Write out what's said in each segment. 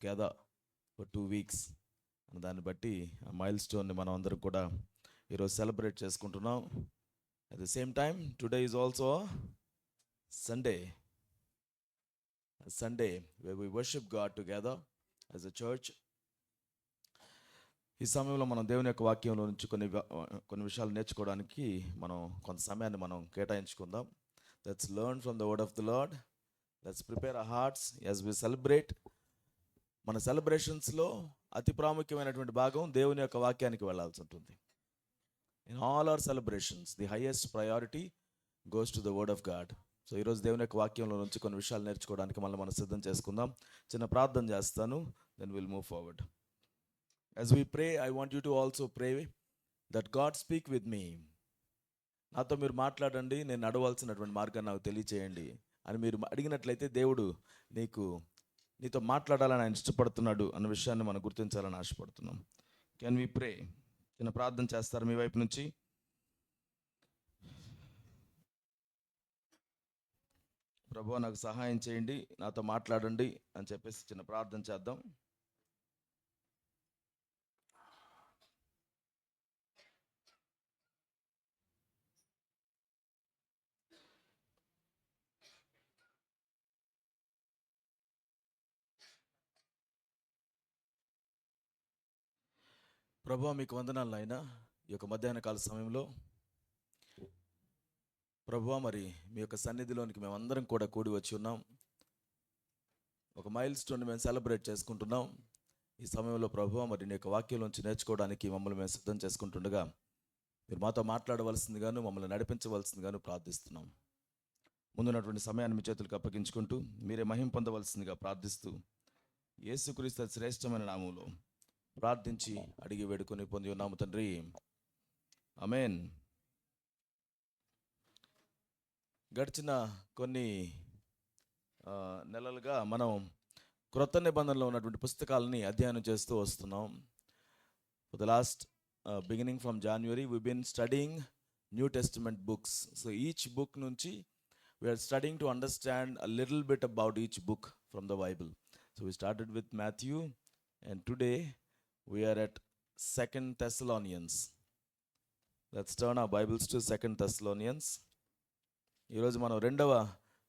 Together for 2 weeks. దాన్ని బట్టి ఆ మైల్ స్టోన్ని మనం అందరం కూడా ఈరోజు సెలబ్రేట్ చేసుకుంటున్నాం. At the same time today is also Sunday where we worship God together as a church. ఈ సమయంలో మనం దేవుని యొక్క వాక్యంలో నుంచి కొన్ని విషయాలు నేర్చుకోవడానికి మనం కొంత సమయాన్ని మనం కేటాయించుకుందాం. Let's learn from the word of the Lord. Let's prepare our hearts as we celebrate. మన సెలబ్రేషన్స్లో అతి ప్రాముఖ్యమైనటువంటి భాగం దేవుని యొక్క వాక్యానికి వెళ్ళాల్సి ఉంటుంది. In all our celebrations the highest priority goes to the word of God. So ఈరోజు దేవుని యొక్క వాక్యంలో నుంచి కొన్ని విషయాలు నేర్చుకోవడానికి మనం సిద్ధం చేసుకుందాం. చిన్న ప్రార్థన చేస్తాను, then will move forward. As we pray, I want you to also pray that God speak with me. నాతో మీరు మాట్లాడండి, నేను నడవాల్సినటువంటి మార్గాన్ని నాకు తెలియచేయండి అని మీరు అడిగినట్లయితే దేవుడు నీతో మాట్లాడాలని ఆయన ఇష్టపడుతున్నాడు అన్న విషయాన్ని మనం గుర్తించాలని ఆశపడుతున్నాం. కెన్ వి ప్రే? చిన్న ప్రార్థన చేస్తారు మీ వైపు నుంచి? ప్రభువా నాకు సహాయం చేయండి, నాతో మాట్లాడండి అని చెప్పేసి చిన్న ప్రార్థన చేద్దాం. ప్రభువా మీకు వందనాలు నాయనా, ఈ యొక్క మధ్యాహ్న కాల సమయంలో ప్రభువా మరి మీ యొక్క సన్నిధిలోనికి మేమందరం కూడా కూడి వచ్చి ఉన్నాం. ఒక మైల్ స్టోన్ మేము సెలబ్రేట్ చేసుకుంటున్నాం. ఈ సమయంలో ప్రభువా మరి నీ యొక్క వాక్యంలోంచి నేర్చుకోవడానికి మమ్మల్ని మేము సిద్ధం చేసుకుంటుండగా మీరు మాతో మాట్లాడవలసిందిగాను మమ్మల్ని నడిపించవలసిందిగాను ప్రార్థిస్తున్నాం. ముందున్నటువంటి సమయాన్ని మీ చేతులకు అప్పగించుకుంటూ మీరే మహిమ పొందవలసిందిగా ప్రార్థిస్తూ యేసుక్రీస్తు శ్రేష్టమైన నామములో ప్రార్థించి అడిగి వేడుకొని పొంది ఉన్నాము తండ్రి, ఆమేన్. గడిచిన కొన్ని నెలలుగా మనం క్రొత్త నిబంధనలో ఉన్నటువంటి పుస్తకాలని అధ్యయనం చేస్తూ వస్తున్నాం. For the last beginning from January we've been studying New Testament books. So each book నుంచి we are studying to understand a little bit about each book from the Bible. So we started with Matthew and today we are at 2 Thessalonians. Let's turn our Bibles to 2 Thessalonians. ఈరోజు మనం 2వ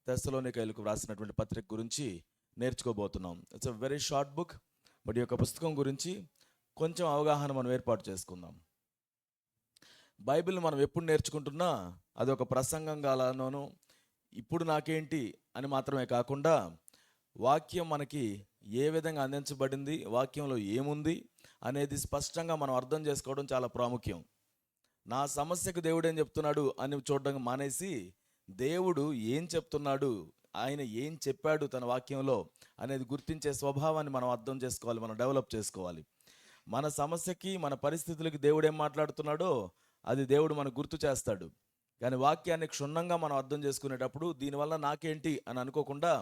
తెస్సలోనికైలకు వ్రాసినటువంటి పత్రిక గురించి నేర్చుకోబోతున్నాం. It's a very short book, but ఈ యొక్క పుస్తకం గురించి కొంచెం అవగాహన మనం ఏర్పాటు చేసుకుందాం. బైబిల్ మనం ఎప్పుడు నేర్చుకుంటున్నా అది ఒక ప్రసంగంగానో ఇప్పుడు నాకేంటి అని మాత్రమే కాకుండా వాక్యం మనకి ఏ విధంగా అందించబడింది, వాక్యంలో ఏముంది అనేది స్పష్టంగా మనం అర్థం చేసుకోవడం చాలా ప్రాముఖ్యం. నా సమస్యకు దేవుడు ఏం చెప్తున్నాడు అని చూడడం మానేసి దేవుడు ఏం చెప్తున్నాడు, ఆయన ఏం చెప్పాడు తన వాక్యంలో అనేది గుర్తించే స్వభావాన్ని మనం అర్థం చేసుకోవాలి, మనం డెవలప్ చేసుకోవాలి. మన సమస్యకి మన పరిస్థితులకి దేవుడు ఏం మాట్లాడుతున్నాడో అది దేవుడు మనకు గుర్తు చేస్తాడు. కానీ వాక్యాన్ని క్షుణ్ణంగా మనం అర్థం చేసుకునేటప్పుడు దీనివల్ల నాకేంటి అని అనుకోకుండా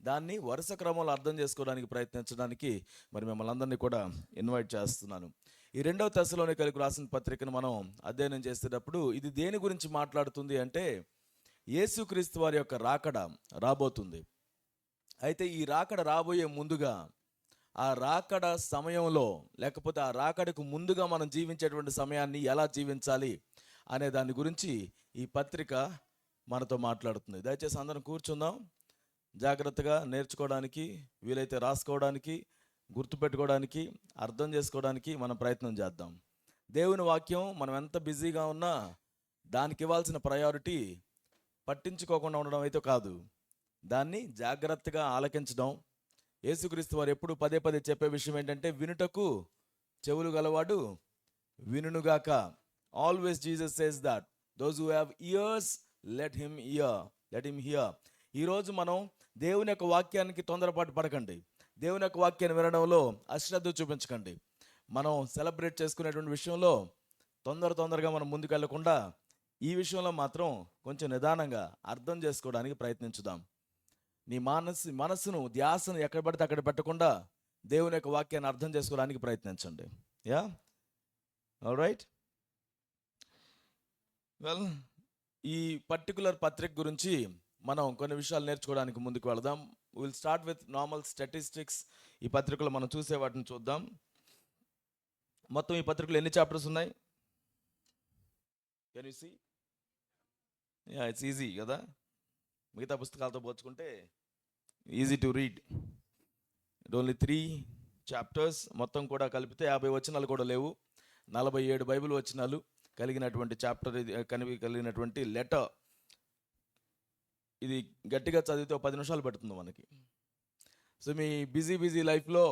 దాన్ని వరుస క్రమంలో అర్థం చేసుకోవడానికి ప్రయత్నించడానికి మరి మిమ్మల్ని అందరినీ కూడా ఇన్వైట్ చేస్తున్నాను. ఈ 2వ తెస్సలోనికైలకు రాసిన పత్రికను మనం అధ్యయనం చేసేటప్పుడు ఇది దేని గురించి మాట్లాడుతుంది అంటే యేసుక్రీస్తు వారి యొక్క రాకడ రాబోతుంది. అయితే ఈ రాకడ రాబోయే ముందుగా ఆ రాకడ సమయంలో లేకపోతే ఆ రాకడకు ముందుగా మనం జీవించేటువంటి సమయాన్ని ఎలా జీవించాలి అనే దాని గురించి ఈ పత్రిక మనతో మాట్లాడుతుంది. దయచేసి అందరం కూర్చుందాం, జాగ్రత్తగా నేర్చుకోవడానికి, వీలైతే రాసుకోవడానికి, గుర్తుపెట్టుకోవడానికి, అర్థం చేసుకోవడానికి మనం ప్రయత్నం చేద్దాం. దేవుని వాక్యం మనం ఎంత బిజీగా ఉన్నా దానికి ఇవ్వాల్సిన ప్రయారిటీ పట్టించుకోకుండా ఉండడం అయితే కాదు, దాన్ని జాగ్రత్తగా ఆలకించడం. యేసుక్రీస్తు వారు ఎప్పుడు పదే పదే చెప్పే విషయం ఏంటంటే వినుటకు చెవులు గలవాడు వినుగాక. Always Jesus says that those who have ears let him hear. ఈరోజు మనం దేవుని యొక్క వాక్యానికి తొందరపాటు పడకండి, దేవుని యొక్క వాక్యాన్ని వినడంలో అశ్రద్ధ చూపించకండి. మనం సెలబ్రేట్ చేసుకునేటువంటి విషయంలో తొందరగా మనం ముందుకు వెళ్లకుండా ఈ విషయంలో మాత్రం కొంచెం నిదానంగా అర్థం చేసుకోవడానికి ప్రయత్నించుదాం. నీ మనస్సును ధ్యాసను ఎక్కడ పడితే అక్కడ పెట్టకుండా దేవుని యొక్క వాక్యాన్ని అర్థం చేసుకోవడానికి ప్రయత్నించండి. Yeah, all right. వెల్, ఈ పర్టికులర్ పత్రిక గురించి మనం కొన్ని విషయాలు నేర్చుకోవడానికి ముందుకు వెళదాం. Will start with normal statistics. ఈ పత్రికలో మనం చూసే వాటిని చూద్దాం. మొత్తం ఈ పత్రికలో ఎన్ని చాప్టర్స్ ఉన్నాయి? Can you see? Yeah, it's easy కదా, మిగతా పుస్తకాలతో పోల్చుకుంటే easy to read. It only 3 chapters. మొత్తం కూడా కలిపితే 50 వచనాలు కూడా లేవు. 47 బైబిల్ వచనాలు కలిగినటువంటి చాప్టర్ ఇది, కలిగినటువంటి లెటర్. ఇది గట్టిగా చదివితే 10 నిమిషాలు పడుతుంది మనకి. సో మీ బిజీ లైఫ్లో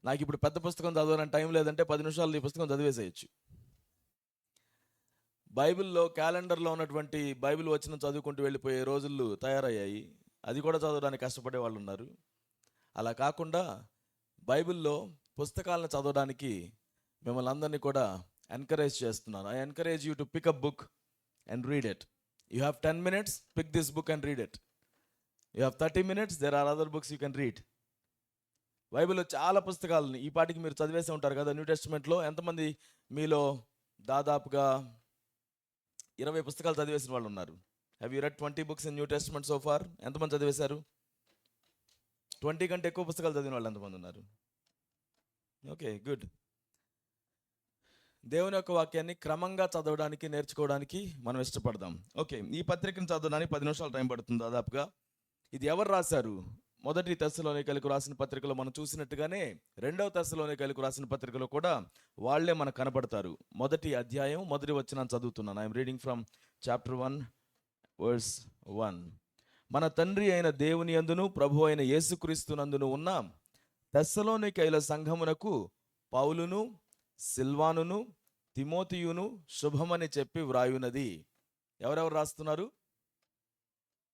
నాకు ఇప్పుడు పెద్ద పుస్తకం చదవాలని టైం లేదంటే 10 నిమిషాలు ఈ పుస్తకం చదివేసేయచ్చు. బైబిల్లో క్యాలెండర్లో ఉన్నటువంటి బైబిల్ వచనం చదువుకుంటూ వెళ్ళిపోయే రోజులు తయారయ్యాయి. అది కూడా చదవడానికి కష్టపడే వాళ్ళు ఉన్నారు. అలా కాకుండా బైబిల్లో పుస్తకాలను చదవడానికి మిమ్మల్ని అందరినీ కూడా ఎంకరేజ్ చేస్తున్నాను. I encourage you to pick a book and read it. You have 10 minutes, pick this book and read it. You have 30 minutes, there are other books you can read. బైబిల్లో చాలా పుస్తకాలని ఈ పాటికి మీరు చదివేసి ఉంటారు కదా. న్యూ టెస్టిమెంట్లో ఎంతమంది మీలో దాదాపుగా 20 పుస్తకాలు చదివేసిన వాళ్ళు ఉన్నారు? Have you read 20 books in New Testament so far? ఎంతమంది చదివేశారు? 20 కంటే ఎక్కువ పుస్తకాలు చదివిన వాళ్ళు ఎంతమంది ఉన్నారు? Okay, good. దేవుని యొక్క వాక్యాన్ని క్రమంగా చదవడానికి, నేర్చుకోవడానికి మనం ఇష్టపడదాం. ఓకే, ఈ పత్రికను చదవడానికి 10 నిమిషాలు టైం పడుతుంది దాదాపుగా. ఇది ఎవరు రాశారు? మొదటి తెస్సలోనికైలకు రాసిన పత్రికలో మనం చూసినట్టుగానే రెండవ తెస్సలోనికైలకు రాసిన పత్రికలో కూడా వాళ్ళే మనకు కనబడతారు. మొదటి అధ్యాయం మొదటి వచనాన్ని చదువుతున్నాను. I'm reading from chapter 1 verse 1. మన తండ్రి అయిన దేవుని యందును ప్రభు అయిన యేసుక్రీస్తునందును ఉన్న తెస్సలోనికైల సంఘమునకు పౌలును సిల్వానును తిమోతియును శుభమని చెప్పి వ్రాయునది. ఎవరెవరు రాస్తున్నారు?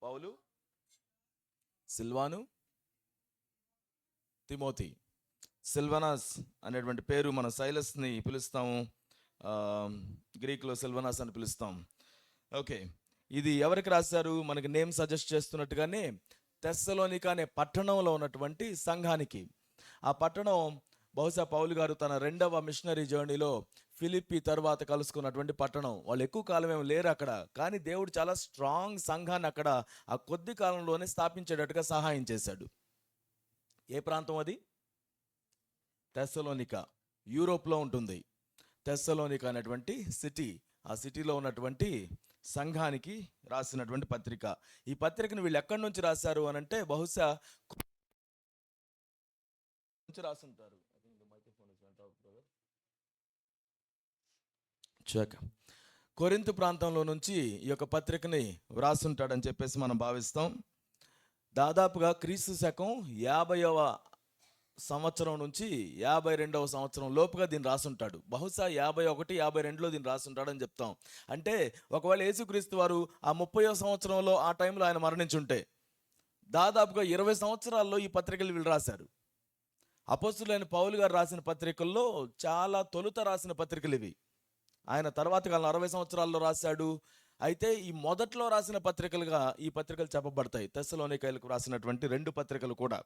పౌలు, సిల్వాను, తిమోతి. సిల్వనాస్ అనేటువంటి పేరు మన సైలస్ని పిలుస్తాము, గ్రీక్లో సిల్వనాస్ అని పిలుస్తాం. ఓకే, ఇది ఎవరికి రాశారు? మనకి నేమ్ సజెస్ట్ చేస్తున్నట్టుగానే తెస్సలోనిక అనే పట్టణంలో ఉన్నటువంటి సంఘానికి. ఆ పట్టణం బహుశా పౌలు గారు తన రెండవ మిషనరీ జర్నీలో ఫిలిప్పి తర్వాత కలుసుకున్నటువంటి పట్టణం. వాళ్ళు ఎక్కువ కాలం ఏమి లేరు అక్కడ, కానీ దేవుడు చాలా స్ట్రాంగ్ సంఘాన్ని అక్కడ ఆ కొద్ది కాలంలోనే స్థాపించేటట్టుగా సహాయం చేశాడు. ఏ ప్రాంతం అది? తెస్సలోనిక, యూరోప్లో ఉంటుంది. తెస్సలోనిక అనేటువంటి సిటీ, ఆ సిటీలో ఉన్నటువంటి సంఘానికి రాసినటువంటి పత్రిక. ఈ పత్రికను వీళ్ళు ఎక్కడి నుంచి రాశారు అని అంటే బహుశా రాసుంటారు. కొరింథు ప్రాంతంలో నుంచి ఈ యొక్క పత్రికని వ్రాసుంటాడని చెప్పేసి మనం భావిస్తాం. దాదాపుగా క్రీస్తు శకం 50వ సంవత్సరం నుంచి 52వ సంవత్సరం లోపుగా దీన్ని రాసుంటాడు. బహుశా 51, 52లో దీన్ని రాసుంటాడని చెప్తాం. అంటే ఒకవేళ యేసుక్రీస్తు వారు ఆ 30వ సంవత్సరంలో ఆ టైంలో ఆయన మరణించుంటే దాదాపుగా 20 సంవత్సరాల్లో ఈ పత్రికలు వీళ్ళు రాశారు. అపోస్తులైన పౌలు గారు రాసిన పత్రికల్లో చాలా తొలుత రాసిన పత్రికలు ఇవి. ఆయన తర్వాత కాలం 60 సంవత్సరాల్లో రాశాడు. అయితే ఈ మొదట్లో రాసిన పత్రికలుగా ఈ పత్రికలు చెప్పబడతాయి, తెస్సలోనికైలకు రాసినటువంటి 2 పత్రికలు కూడా.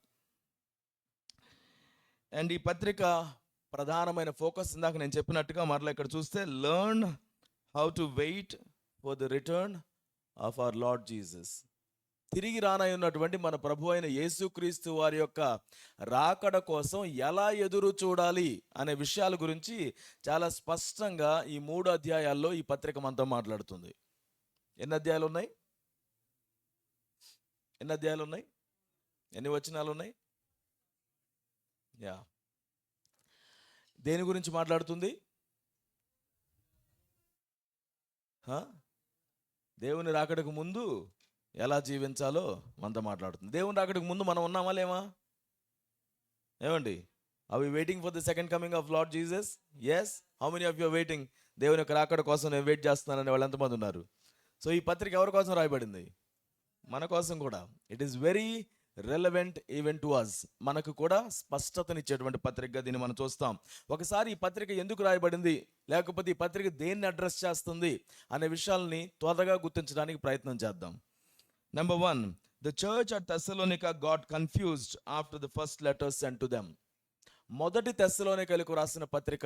అండ్ ఈ పత్రిక ప్రధానమైన ఫోకస్ ఇందాక నేను చెప్పినట్టుగా మరలా ఇక్కడ చూస్తే learn how to wait for the return of our Lord Jesus. తిరిగి రానయ్యున్నటువంటి మన ప్రభు అయిన యేసుక్రీస్తు వారి యొక్క రాకడ కోసం ఎలా ఎదురు చూడాలి అనే విషయాల గురించి చాలా స్పష్టంగా ఈ 3 అధ్యాయాల్లో ఈ పత్రిక మనతో మాట్లాడుతుంది. ఎన్ని అధ్యాయాలు ఉన్నాయి? ఎన్ని వచనాలు ఉన్నాయి? యా, దేని గురించి మాట్లాడుతుంది? దేవుని రాకడకు ముందు ఎలా జీవించాలో మనతో మాట్లాడుతుంది. దేవుని రాకడకు ముందు మనం ఉన్నామా లేమా? ఏమండి? Are we waiting for the second coming of Lord Jesus? Yes. How many of you are waiting? దేవుని యొక్క రాకడ కోసం నేను వెయిట్ చేస్తున్నానని వాళ్ళు ఎంతమంది ఉన్నారు? సో ఈ పత్రిక ఎవరి కోసం రాయబడింది? మన కోసం కూడా. It is very relevant even to us. మనకు కూడా స్పష్టతనిచ్చేటువంటి పత్రికగా దీన్ని మనం చూస్తాం. ఒకసారి ఈ పత్రిక ఎందుకు రాయబడింది, లేకపోతే ఈ పత్రిక దేన్ని అడ్రస్ చేస్తుంది అనే విషయాల్ని త్వరగా గుర్తించడానికి ప్రయత్నం చేద్దాం. Number 1, the church at Thessalonica got confused after the first letter sent to them. మొదటి తెస్సలోనికైలకు రాసిన పత్రిక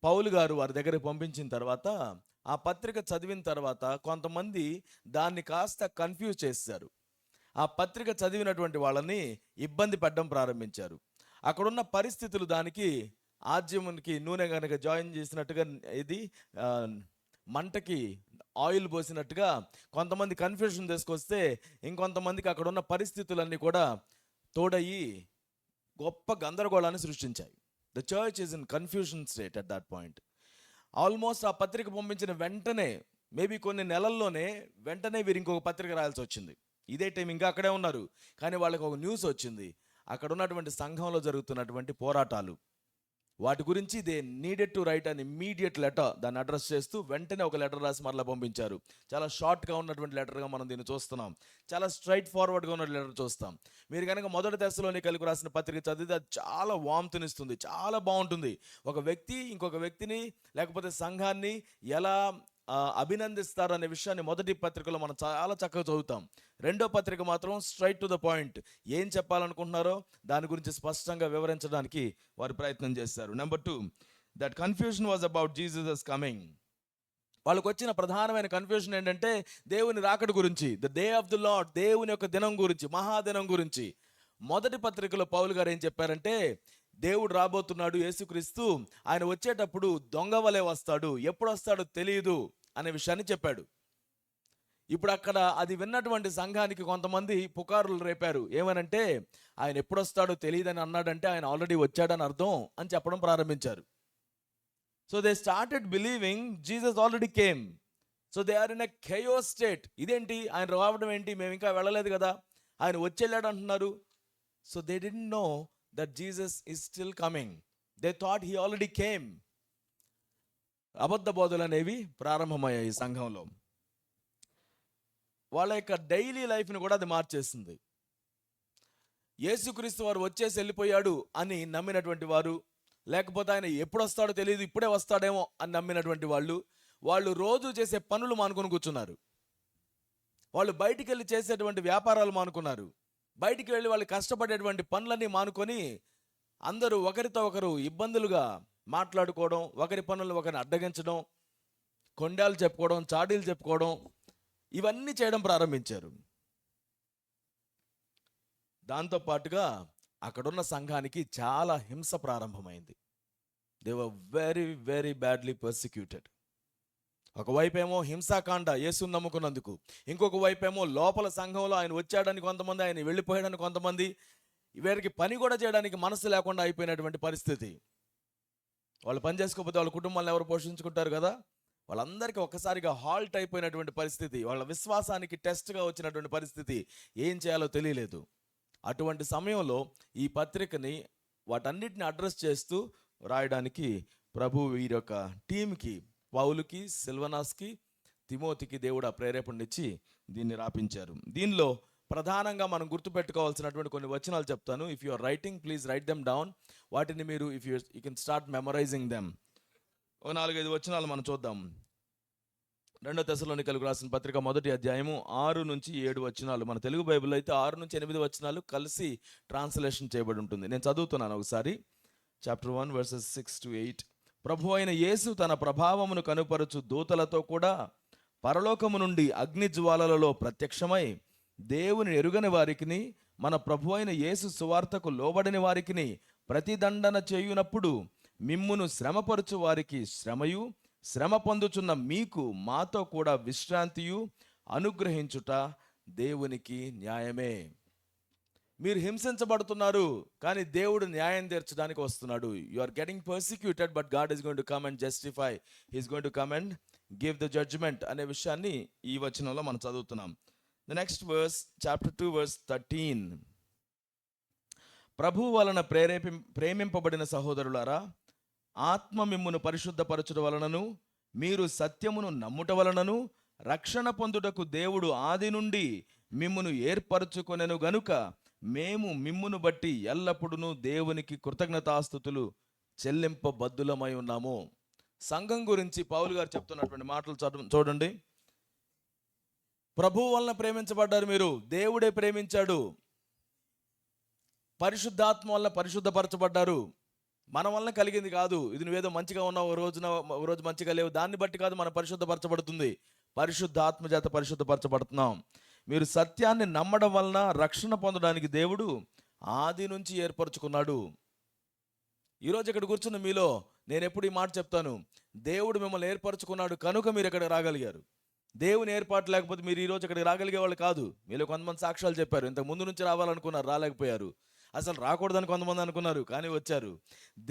పౌలు గారు వారి దగ్గరికి పంపించిన తర్వాత ఆ పత్రిక చదివిన తర్వాత కొంతమంది దాన్ని కాస్త కన్ఫ్యూజ్ చేశారు. ఆ ఆ పత్రిక చదివినటువంటి వాళ్ళని ఇబ్బంది పెట్టడం ప్రారంభించారు. అక్కడున్న పరిస్థితులు దానికి ఆజ్యమునికి నూనె కనుక జాయిన్ చేసినట్టుగా ఇది ఆ, మంటకి ఆయిల్ పోసినట్టుగా కొంతమంది కన్ఫ్యూషన్ తీసుకొస్తే ఇంకొంతమందికి అక్కడ ఉన్న పరిస్థితులన్నీ కూడా తోడయి గొప్ప గందరగోళాన్ని సృష్టించాయి. The church is in confusion state at that point. Almost ఆ పత్రిక పంపించిన వెంటనే మేబీ కొన్ని నెలల్లోనే వెంటనే వీరు ఇంకొక పత్రిక రాయాల్సి వచ్చింది. ఇదే టైం ఇంకా అక్కడే ఉన్నారు, కానీ వాళ్ళకి ఒక న్యూస్ వచ్చింది. అక్కడ ఉన్నటువంటి సంఘంలో జరుగుతున్నటువంటి పోరాటాలు, వాటి గురించి they needed to write an immediate letter, దాన్ని అడ్రస్ చేస్తూ వెంటనే ఒక లెటర్ రాసి మరలా పంపించారు. చాలా షార్ట్గా ఉన్నటువంటి లెటర్గా మనం దీన్ని చూస్తున్నాం. చాలా స్ట్రైట్ ఫార్వర్డ్గా ఉన్న లెటర్ చూస్తాం. మీరు కనుక మొదటి దశలోనికలకు రాసిన పత్రిక చదివితే అది చాలా వామ్తునిస్తుంది, చాలా బాగుంటుంది. ఒక వ్యక్తి ఇంకొక వ్యక్తిని లేకపోతే సంఘాన్ని ఎలా అభినందిస్తారు అనే విషయాన్ని మొదటి పత్రికలో మనం చాలా చక్కగా చదువుతాం. రెండో పత్రిక మాత్రం స్ట్రైట్ టు ద పాయింట్, ఏం చెప్పాలనుకుంటున్నారో దాని గురించి స్పష్టంగా వివరించడానికి వారు ప్రయత్నం చేశారు. Number 2, that confusion was about Jesus coming. వాళ్ళకు వచ్చిన ప్రధానమైన కన్ఫ్యూజన్ ఏంటంటే దేవుని రాకడ గురించి, the day of the lord, దేవుని యొక్క దినం గురించి, మహాదినం గురించి. మొదటి పత్రికలో పౌలు గారు ఏం చెప్పారంటే దేవుడు రాబోతున్నాడు, యేసుక్రీస్తు, ఆయన వచ్చేటప్పుడు దొంగ వలె వస్తాడు, ఎప్పుడు వస్తాడో తెలియదు అనే విషయాన్ని చెప్పాడు. ఇప్పుడు అక్కడ అది విన్నటువంటి సంఘానికి కొంతమంది పుకారులు రేపారు. ఏమనంటే ఆయన ఎప్పుడు వస్తాడో తెలియదని అన్నాడంటే ఆయన ఆల్రెడీ వచ్చాడని అర్థం అని చెప్పడం ప్రారంభించారు. So they started believing Jesus already came. So they are in a chaos state. ఇదేంటి ఆయన రావడం ఏంటి, మేము ఇంకా వెళ్ళలేదు కదా, ఆయన వచ్చేళ్ళాడు అంటున్నారు. So they didn't know that Jesus is still coming. They thought he already came. అబద్ధ బోధలు అనేవి ప్రారంభమయ్యాయి ఈ సంఘంలో. వాళ్ళ యొక్క డైలీ లైఫ్ని కూడా అది మార్చేస్తుంది. యేసుక్రీస్తు వారు వచ్చేసి వెళ్ళిపోయాడు అని నమ్మినటువంటి వారు, లేకపోతే ఆయన ఎప్పుడు వస్తాడో తెలియదు, ఇప్పుడే వస్తాడేమో అని నమ్మినటువంటి వాళ్ళు రోజు చేసే పనులు మానుకొని కూర్చున్నారు. వాళ్ళు బయటికి వెళ్ళి చేసేటువంటి వ్యాపారాలు మానుకున్నారు. బయటికి వెళ్ళి వాళ్ళు కష్టపడేటువంటి పనులన్నీ మానుకొని అందరూ ఒకరితో ఒకరు ఇబ్బందులుగా మాట్లాడుకోవడం, ఒకరి పనులు ఒకరిని అడ్డగించడం, కొండాలు చెప్పుకోవడం, చాడీలు చెప్పుకోవడం, ఇవన్నీ చేయడం ప్రారంభించారు. దాంతోపాటుగా అక్కడున్న సంఘానికి చాలా హింస ప్రారంభమైంది. They were very very badly persecuted. ఒకవైపేమో హింసాకాండ యేసుని నమ్ముకున్నందుకు, ఇంకొక వైపేమో లోపల సంఘంలో ఆయన వచ్చాడని కొంతమంది, ఆయన వెళ్ళిపోయాడని కొంతమంది, వీరికి పని కూడా చేయడానికి మనసు లేకుండా అయిపోయినటువంటి పరిస్థితి. వాళ్ళు పని చేసుకోకపోతే వాళ్ళ కుటుంబాలను ఎవరు పోషించుకుంటారు కదా, వాళ్ళందరికీ ఒక్కసారిగా హాల్ట్ అయిపోయినటువంటి పరిస్థితి, వాళ్ళ విశ్వాసానికి టెస్ట్గా వచ్చినటువంటి పరిస్థితి, ఏం చేయాలో తెలియలేదు. అటువంటి సమయంలో ఈ పత్రికని వాటన్నిటిని అడ్రస్ చేస్తూ రాయడానికి ప్రభు వీరి యొక్క టీంకి, పౌలుకి, సిల్వనాస్కి, తిమోతికి దేవుడు ఆ ప్రేరేపణనిచ్చి దీన్ని రాపించారు. దీనిలో ప్రధానంగా మనం గుర్తుపెట్టుకోవాల్సినటువంటి కొన్ని వచనాలు చెప్తాను. If you are writing, please write them down. వాటిని మీరు if you can start memorizing them. ఓ 4-5 వచనాలు మనం చూద్దాం. 2 తెస్సలోనికలకు రాసిన పత్రిక 1వ అధ్యాయము 6-7 వచనాలు. మన తెలుగు బైబిల్లో అయితే 6-8 వచనాలు కలిసి ట్రాన్స్లేషన్ చేయబడి ఉంటుంది. నేను చదువుతున్నాను ఒకసారి. Chapter 1 verses 6-8. ప్రభు అయిన యేసు తన ప్రభావమును కనుపరచు దూతలతో కూడా పరలోకము నుండి అగ్ని జ్వాలలలో ప్రత్యక్షమై దేవుని ఎరుగని వారికిని మన ప్రభు అయిన యేసు సువార్తకు లోబడిన వారికిని ప్రతిదండన చేయునప్పుడు మిమ్మును శ్రమపరచు వారికి శ్రమయు, శ్రమ పొందుచున్న మీకు మాతో కూడా విశ్రాంతియు అనుగ్రహించుట దేవునికి న్యాయమే. మీరు హింసించబడుతున్నారు, కానీ దేవుడు న్యాయం తీర్చడానికి వస్తున్నాడు. You are getting persecuted, but God is going to come and justify. He's going to come and give the judgement అనే విషయాన్ని ఈ వచనంలో మనం చదువుతున్నాం. The next verse, chapter 2 verse 13. ప్రభు వలన ప్రేమింపబడిన సహోదరులారా, ఆత్మ మిమ్మును పరిశుద్ధపరచుట వలనను మీరు సత్యమును నమ్ముట వలనను రక్షణ పొందుటకు దేవుడు ఆది నుండి మిమ్మును ఏర్పరచుకొనెను గనుక మేము మిమ్మును బట్టి ఎల్లప్పుడూ దేవునికి కృతజ్ఞతాస్తుతులు చెల్లింపబద్దులమై ఉన్నాము. సంఘం గురించి పౌలు గారు చెప్తున్నటువంటి మాటలు చూడండి. ప్రభు వలన ప్రేమించబడ్డారు మీరు, దేవుడే ప్రేమించాడు. పరిశుద్ధాత్మ వలన పరిశుద్ధపరచబడ్డారు. మన వలన కలిగింది కాదు. ఇది నువ్వేదో మంచిగా ఉన్నావు, ఓ రోజు మంచిగా లేవు, దాన్ని బట్టి కాదు మనం పరిశుద్ధపరచబడుతుంది. పరిశుద్ధాత్మ చేత పరిశుద్ధపరచబడుతున్నాం. మీరు సత్యాన్ని నమ్మడం వలన రక్షణ పొందడానికి దేవుడు ఆది నుంచి ఏర్పరచుకున్నాడు. ఈరోజు ఇక్కడ కూర్చున్న మీలో నేను ఎప్పుడు ఈ మాట చెప్తాను, దేవుడు మిమ్మల్ని ఏర్పరచుకున్నాడు కనుక మీరు ఇక్కడికి రాగలిగారు. దేవుని ఏర్పాటు లేకపోతే మీరు ఈరోజు ఇక్కడికి రాగలిగే వాళ్ళు కాదు. మీలో కొంతమంది సాక్ష్యాలు చెప్పారు, ఇంతకు ముందు నుంచి రావాలనుకున్నారు, రాలేకపోయారు. అసలు రాకూడదని కొంతమంది అనుకున్నారు, కానీ వచ్చారు.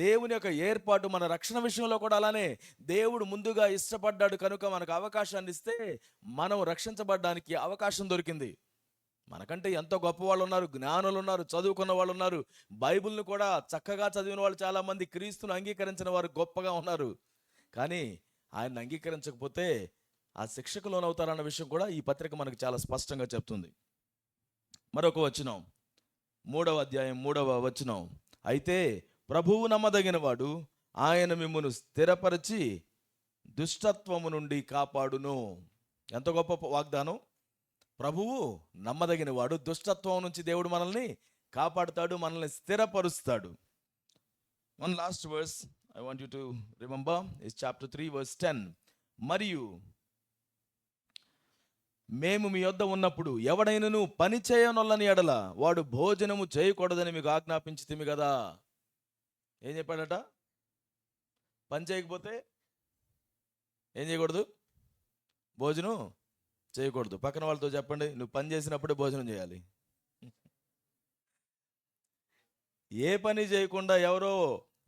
దేవుని యొక్క ఏర్పాటు మన రక్షణ విషయంలో కూడా అలానే దేవుడు ముందుగా ఇష్టపడ్డాడు కనుక మనకు అవకాశాన్ని ఇస్తే మనం రక్షించబడడానికి అవకాశం దొరికింది. మనకంటే ఎంతో గొప్ప వాళ్ళు ఉన్నారు, జ్ఞానులు ఉన్నారు, చదువుకున్న వాళ్ళు ఉన్నారు, బైబిల్ని కూడా చక్కగా చదివిన వాళ్ళు చాలామంది, క్రీస్తును అంగీకరించిన వారు గొప్పగా ఉన్నారు. కానీ ఆయన అంగీకరించకపోతే ఆ శిక్షకు లోనవుతారన్న విషయం కూడా ఈ పత్రిక మనకు చాలా స్పష్టంగా చెప్తుంది. మరొక వచనం, 3వ అధ్యాయం 3వ వచనం, అయితే ప్రభువు నమ్మదగిన వాడు, ఆయన మిమ్మును స్థిరపరిచి దుష్టత్వము నుండి కాపాడును. ఎంత గొప్ప వాగ్దానం! ప్రభువు నమ్మదగిన వాడు, దుష్టత్వం నుంచి దేవుడు మనల్ని కాపాడుతాడు, మనల్ని స్థిరపరుస్తాడు. One last verse I want you to remember is chapter 3 verse 10. మరియు మేము మీ యొద్ద ఉన్నప్పుడు ఎవడైనను పని చేయనొల్లని ఎడల వాడు భోజనము చేయకూడదని మీకు ఆజ్ఞాపించితిమి కదా. ఏం చెప్పాడట? పని చేయకపోతే ఏం చేయకూడదు? భోజనం చేయకూడదు. పక్కన వాళ్ళతో చెప్పండి, నువ్వు పని చేసినప్పుడే భోజనం చేయాలి. ఏ పని చేయకుండా ఎవరో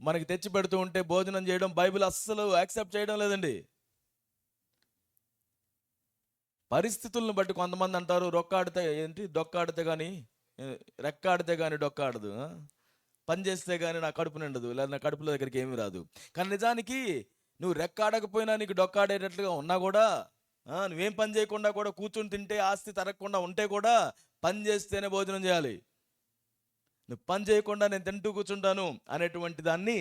మనకి తెచ్చి పెడుతూ ఉంటే భోజనం చేయడం బైబిల్ అస్సలు యాక్సెప్ట్ చేయడం లేదండి. పరిస్థితులను బట్టి కొంతమంది అంటారు, రొక్కాడితే ఏంటి, డొక్కాడితే కానీ రెక్కాడితే కానీ డొక్కాడదు, పని చేస్తే కానీ నా కడుపు నిండదు, లేదా నా కడుపుల దగ్గరికి ఏమీ రాదు. కానీ నిజానికి నువ్వు రెక్కాడకపోయినా నీకు డొక్కాడేటట్లుగా ఉన్నా కూడా, నువ్వేం పని చేయకుండా కూడా కూర్చుని తింటే ఆస్తి తరగకుండా ఉంటే కూడా పని చేస్తేనే భోజనం చేయాలి. నువ్వు పని చేయకుండా నేను తింటూ కూర్చుంటాను అనేటువంటి దాన్ని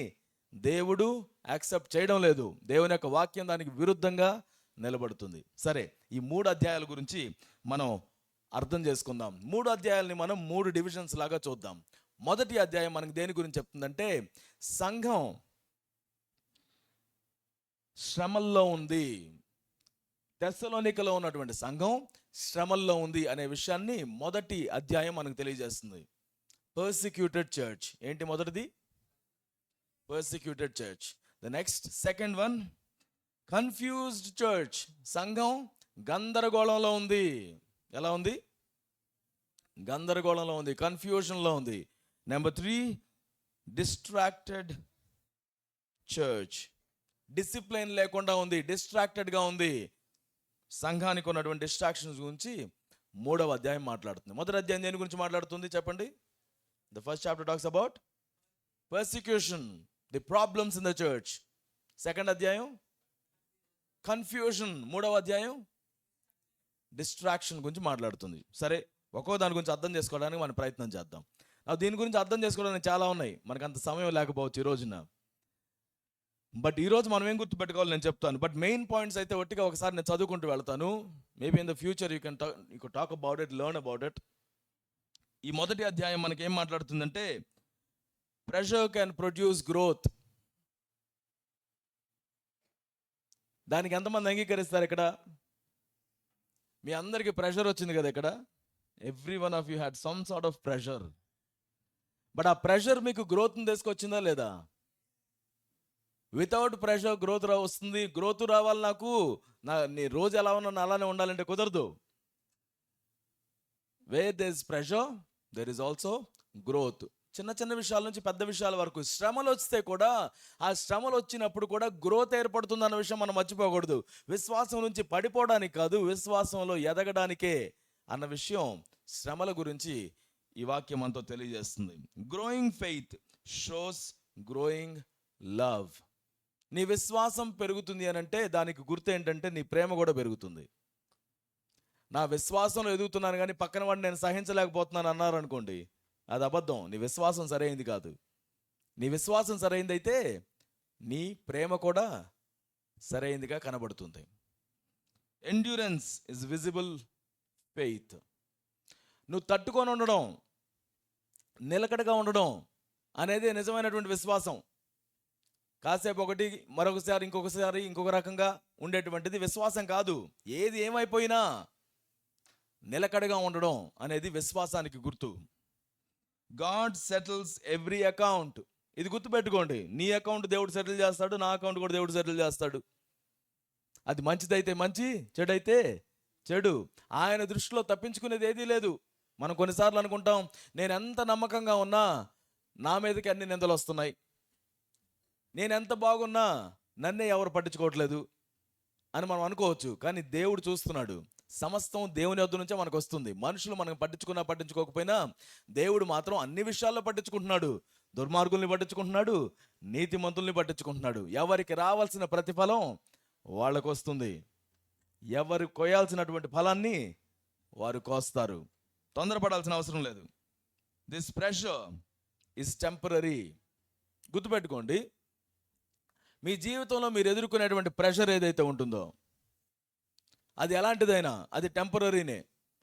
దేవుడు యాక్సెప్ట్ చేయడం లేదు. దేవుని యొక్క వాక్యం దానికి విరుద్ధంగా నిలబడుతుంది. సరే, ఈ 3 అధ్యాయాల గురించి మనం అర్థం చేసుకుందాం. 3 అధ్యాయాలని మనం 3 డివిజన్స్ లాగా చూద్దాం. మొదటి అధ్యాయం మనకు దేని గురించి చెప్తుందంటే, సంఘం శ్రమల్లో ఉంది. తెస్సలోనికలో ఉన్నటువంటి సంఘం శ్రమల్లో ఉంది అనే విషయాన్ని మొదటి అధ్యాయం మనకు తెలియజేస్తుంది. Persecuted church. ఏంటి మొదటిది? Persecuted church. The next second one, confused church. సంఘం గందరగోళంలో ఉంది. ఎలా ఉంది? గందరగోళంలో ఉంది, కన్ఫ్యూజన్లో ఉంది. Number 3, distracted church. డిసిప్లైన్ లేకుండా ఉంది, డిస్ట్రాక్టెడ్గా ఉంది. సంఘానికి ఉన్నటువంటి డిస్ట్రాక్షన్స్ గురించి 3వ అధ్యాయం మాట్లాడుతుంది. మొదటి అధ్యాయం దేని గురించి మాట్లాడుతుంది చెప్పండి? The first chapter talks about persecution, the problems in the church. Second అధ్యాయం కన్ఫ్యూజన్. 3వ అధ్యాయం డిస్ట్రాక్షన్ గురించి మాట్లాడుతుంది. సరే, ఒక్కో దాని గురించి అర్థం చేసుకోవడానికి మనం ప్రయత్నం చేద్దాం. దీని గురించి అర్థం చేసుకోవడానికి చాలా ఉన్నాయి, మనకు అంత సమయం లేకపోవచ్చు ఈ రోజున. బట్ ఈరోజు మనం ఏం గుర్తుపెట్టుకోవాలి నేను చెప్తాను. బట్ మెయిన్ పాయింట్స్ అయితే ఒట్టిగా ఒకసారి నేను చదువుకుంటూ వెళ్తాను. Maybe in the future you can talk about it, learn about it. ఈ మొదటి అధ్యాయం మనకి ఏం మాట్లాడుతుందంటే, ప్రెషర్ కెన్ ప్రొడ్యూస్ గ్రోత్. దానికి ఎంతమంది అంగీకరిస్తారు? ఇక్కడ మీ అందరికీ ప్రెషర్ వచ్చింది కదా. ఇక్కడ every one of you had some sort of pressure. But ఆ ప్రెషర్ మీకు గ్రోత్ని తీసుకొచ్చిందా లేదా? వితౌట్ ప్రెషర్ గ్రోత్ వస్తుంది. గ్రోత్ రావాలి, నాకు నీ రోజు ఎలా ఉన్నా అలానే ఉండాలంటే కుదరదు. Where there is pressure there is also growth. చిన్న చిన్న విషయాల నుంచి పెద్ద విషయాల వరకు శ్రమలు వస్తే కూడా, ఆ శ్రమలు వచ్చినప్పుడు కూడా గ్రోత్ ఏర్పడుతుంది అన్న విషయం మనం మర్చిపోకూడదు. విశ్వాసం నుంచి పడిపోవడానికి కాదు, విశ్వాసంలో ఎదగడానికే అన్న విషయం శ్రమల గురించి ఈ వాక్యం అంతా తెలియజేస్తుంది. Growing faith shows growing love. నీ విశ్వాసం పెరుగుతుంది అని అంటే దానికి గుర్తు ఏంటంటే నీ ప్రేమ కూడా పెరుగుతుంది. నా విశ్వాసంలో ఎదుగుతున్నాను కానీ పక్కన వాడిని నేను సహించలేకపోతున్నాను అన్నారు అనుకోండి, అది అబద్ధం. నీ విశ్వాసం సరైనది కాదు. నీ విశ్వాసం సరైనది అయితే నీ ప్రేమ కూడా సరైనదిగా కనబడుతుంది. Endurance is visible faith. నువ్వు తట్టుకొని ఉండడం, నిలకడగా ఉండడం అనేది నిజమైనటువంటి విశ్వాసం. కాసేపు ఒకటి, మరొకసారి ఇంకొక రకంగా ఉండేటువంటిది విశ్వాసం కాదు. ఏది ఏమైపోయినా నిలకడగా ఉండడం అనేది విశ్వాసానికి గుర్తు. God settles every account. ఇది గుర్తుపెట్టుకోండి. నీ అకౌంట్ దేవుడు సెటిల్ చేస్తాడు, నా అకౌంట్ కూడా దేవుడు సెటిల్ చేస్తాడు. అది మంచిదైతే మంచి, చెడైతే చెడు. ఆయన దృష్టిలో తప్పించుకునేది ఏదీ లేదు. మనం కొన్నిసార్లు అనుకుంటాం, నేను ఎంత నమ్మకంగా ఉన్నా నా మీదకి అన్ని నిందలు వస్తున్నాయి, నేను ఎంత బాగున్నా నన్నే ఎవరు పట్టించుకోవట్లేదు అని మనం అనుకోవచ్చు. కానీ దేవుడు చూస్తున్నాడు. సమస్తం దేవుని వద్ద నుంచే మనకు వస్తుంది. మనుషులు మనం పట్టించుకున్నా పట్టించుకోకపోయినా దేవుడు మాత్రం అన్ని విషయాల్లో పట్టించుకుంటున్నాడు. దుర్మార్గుల్ని పట్టించుకుంటున్నాడు, నీతిమంతుల్ని పట్టించుకుంటున్నాడు. ఎవరికి రావాల్సిన ప్రతిఫలం వాళ్ళకు వస్తుంది. ఎవరు కోయాల్సినటువంటి ఫలాన్ని వారు కోస్తారు. తొందరపడాల్సిన అవసరం లేదు. This pressure is temporary. గుర్తుపెట్టుకోండి, మీ జీవితంలో మీరు ఎదుర్కొనేటువంటి ప్రెషర్ ఏదైతే ఉంటుందో అది ఎలాంటిదైనా అది టెంపరరీనే.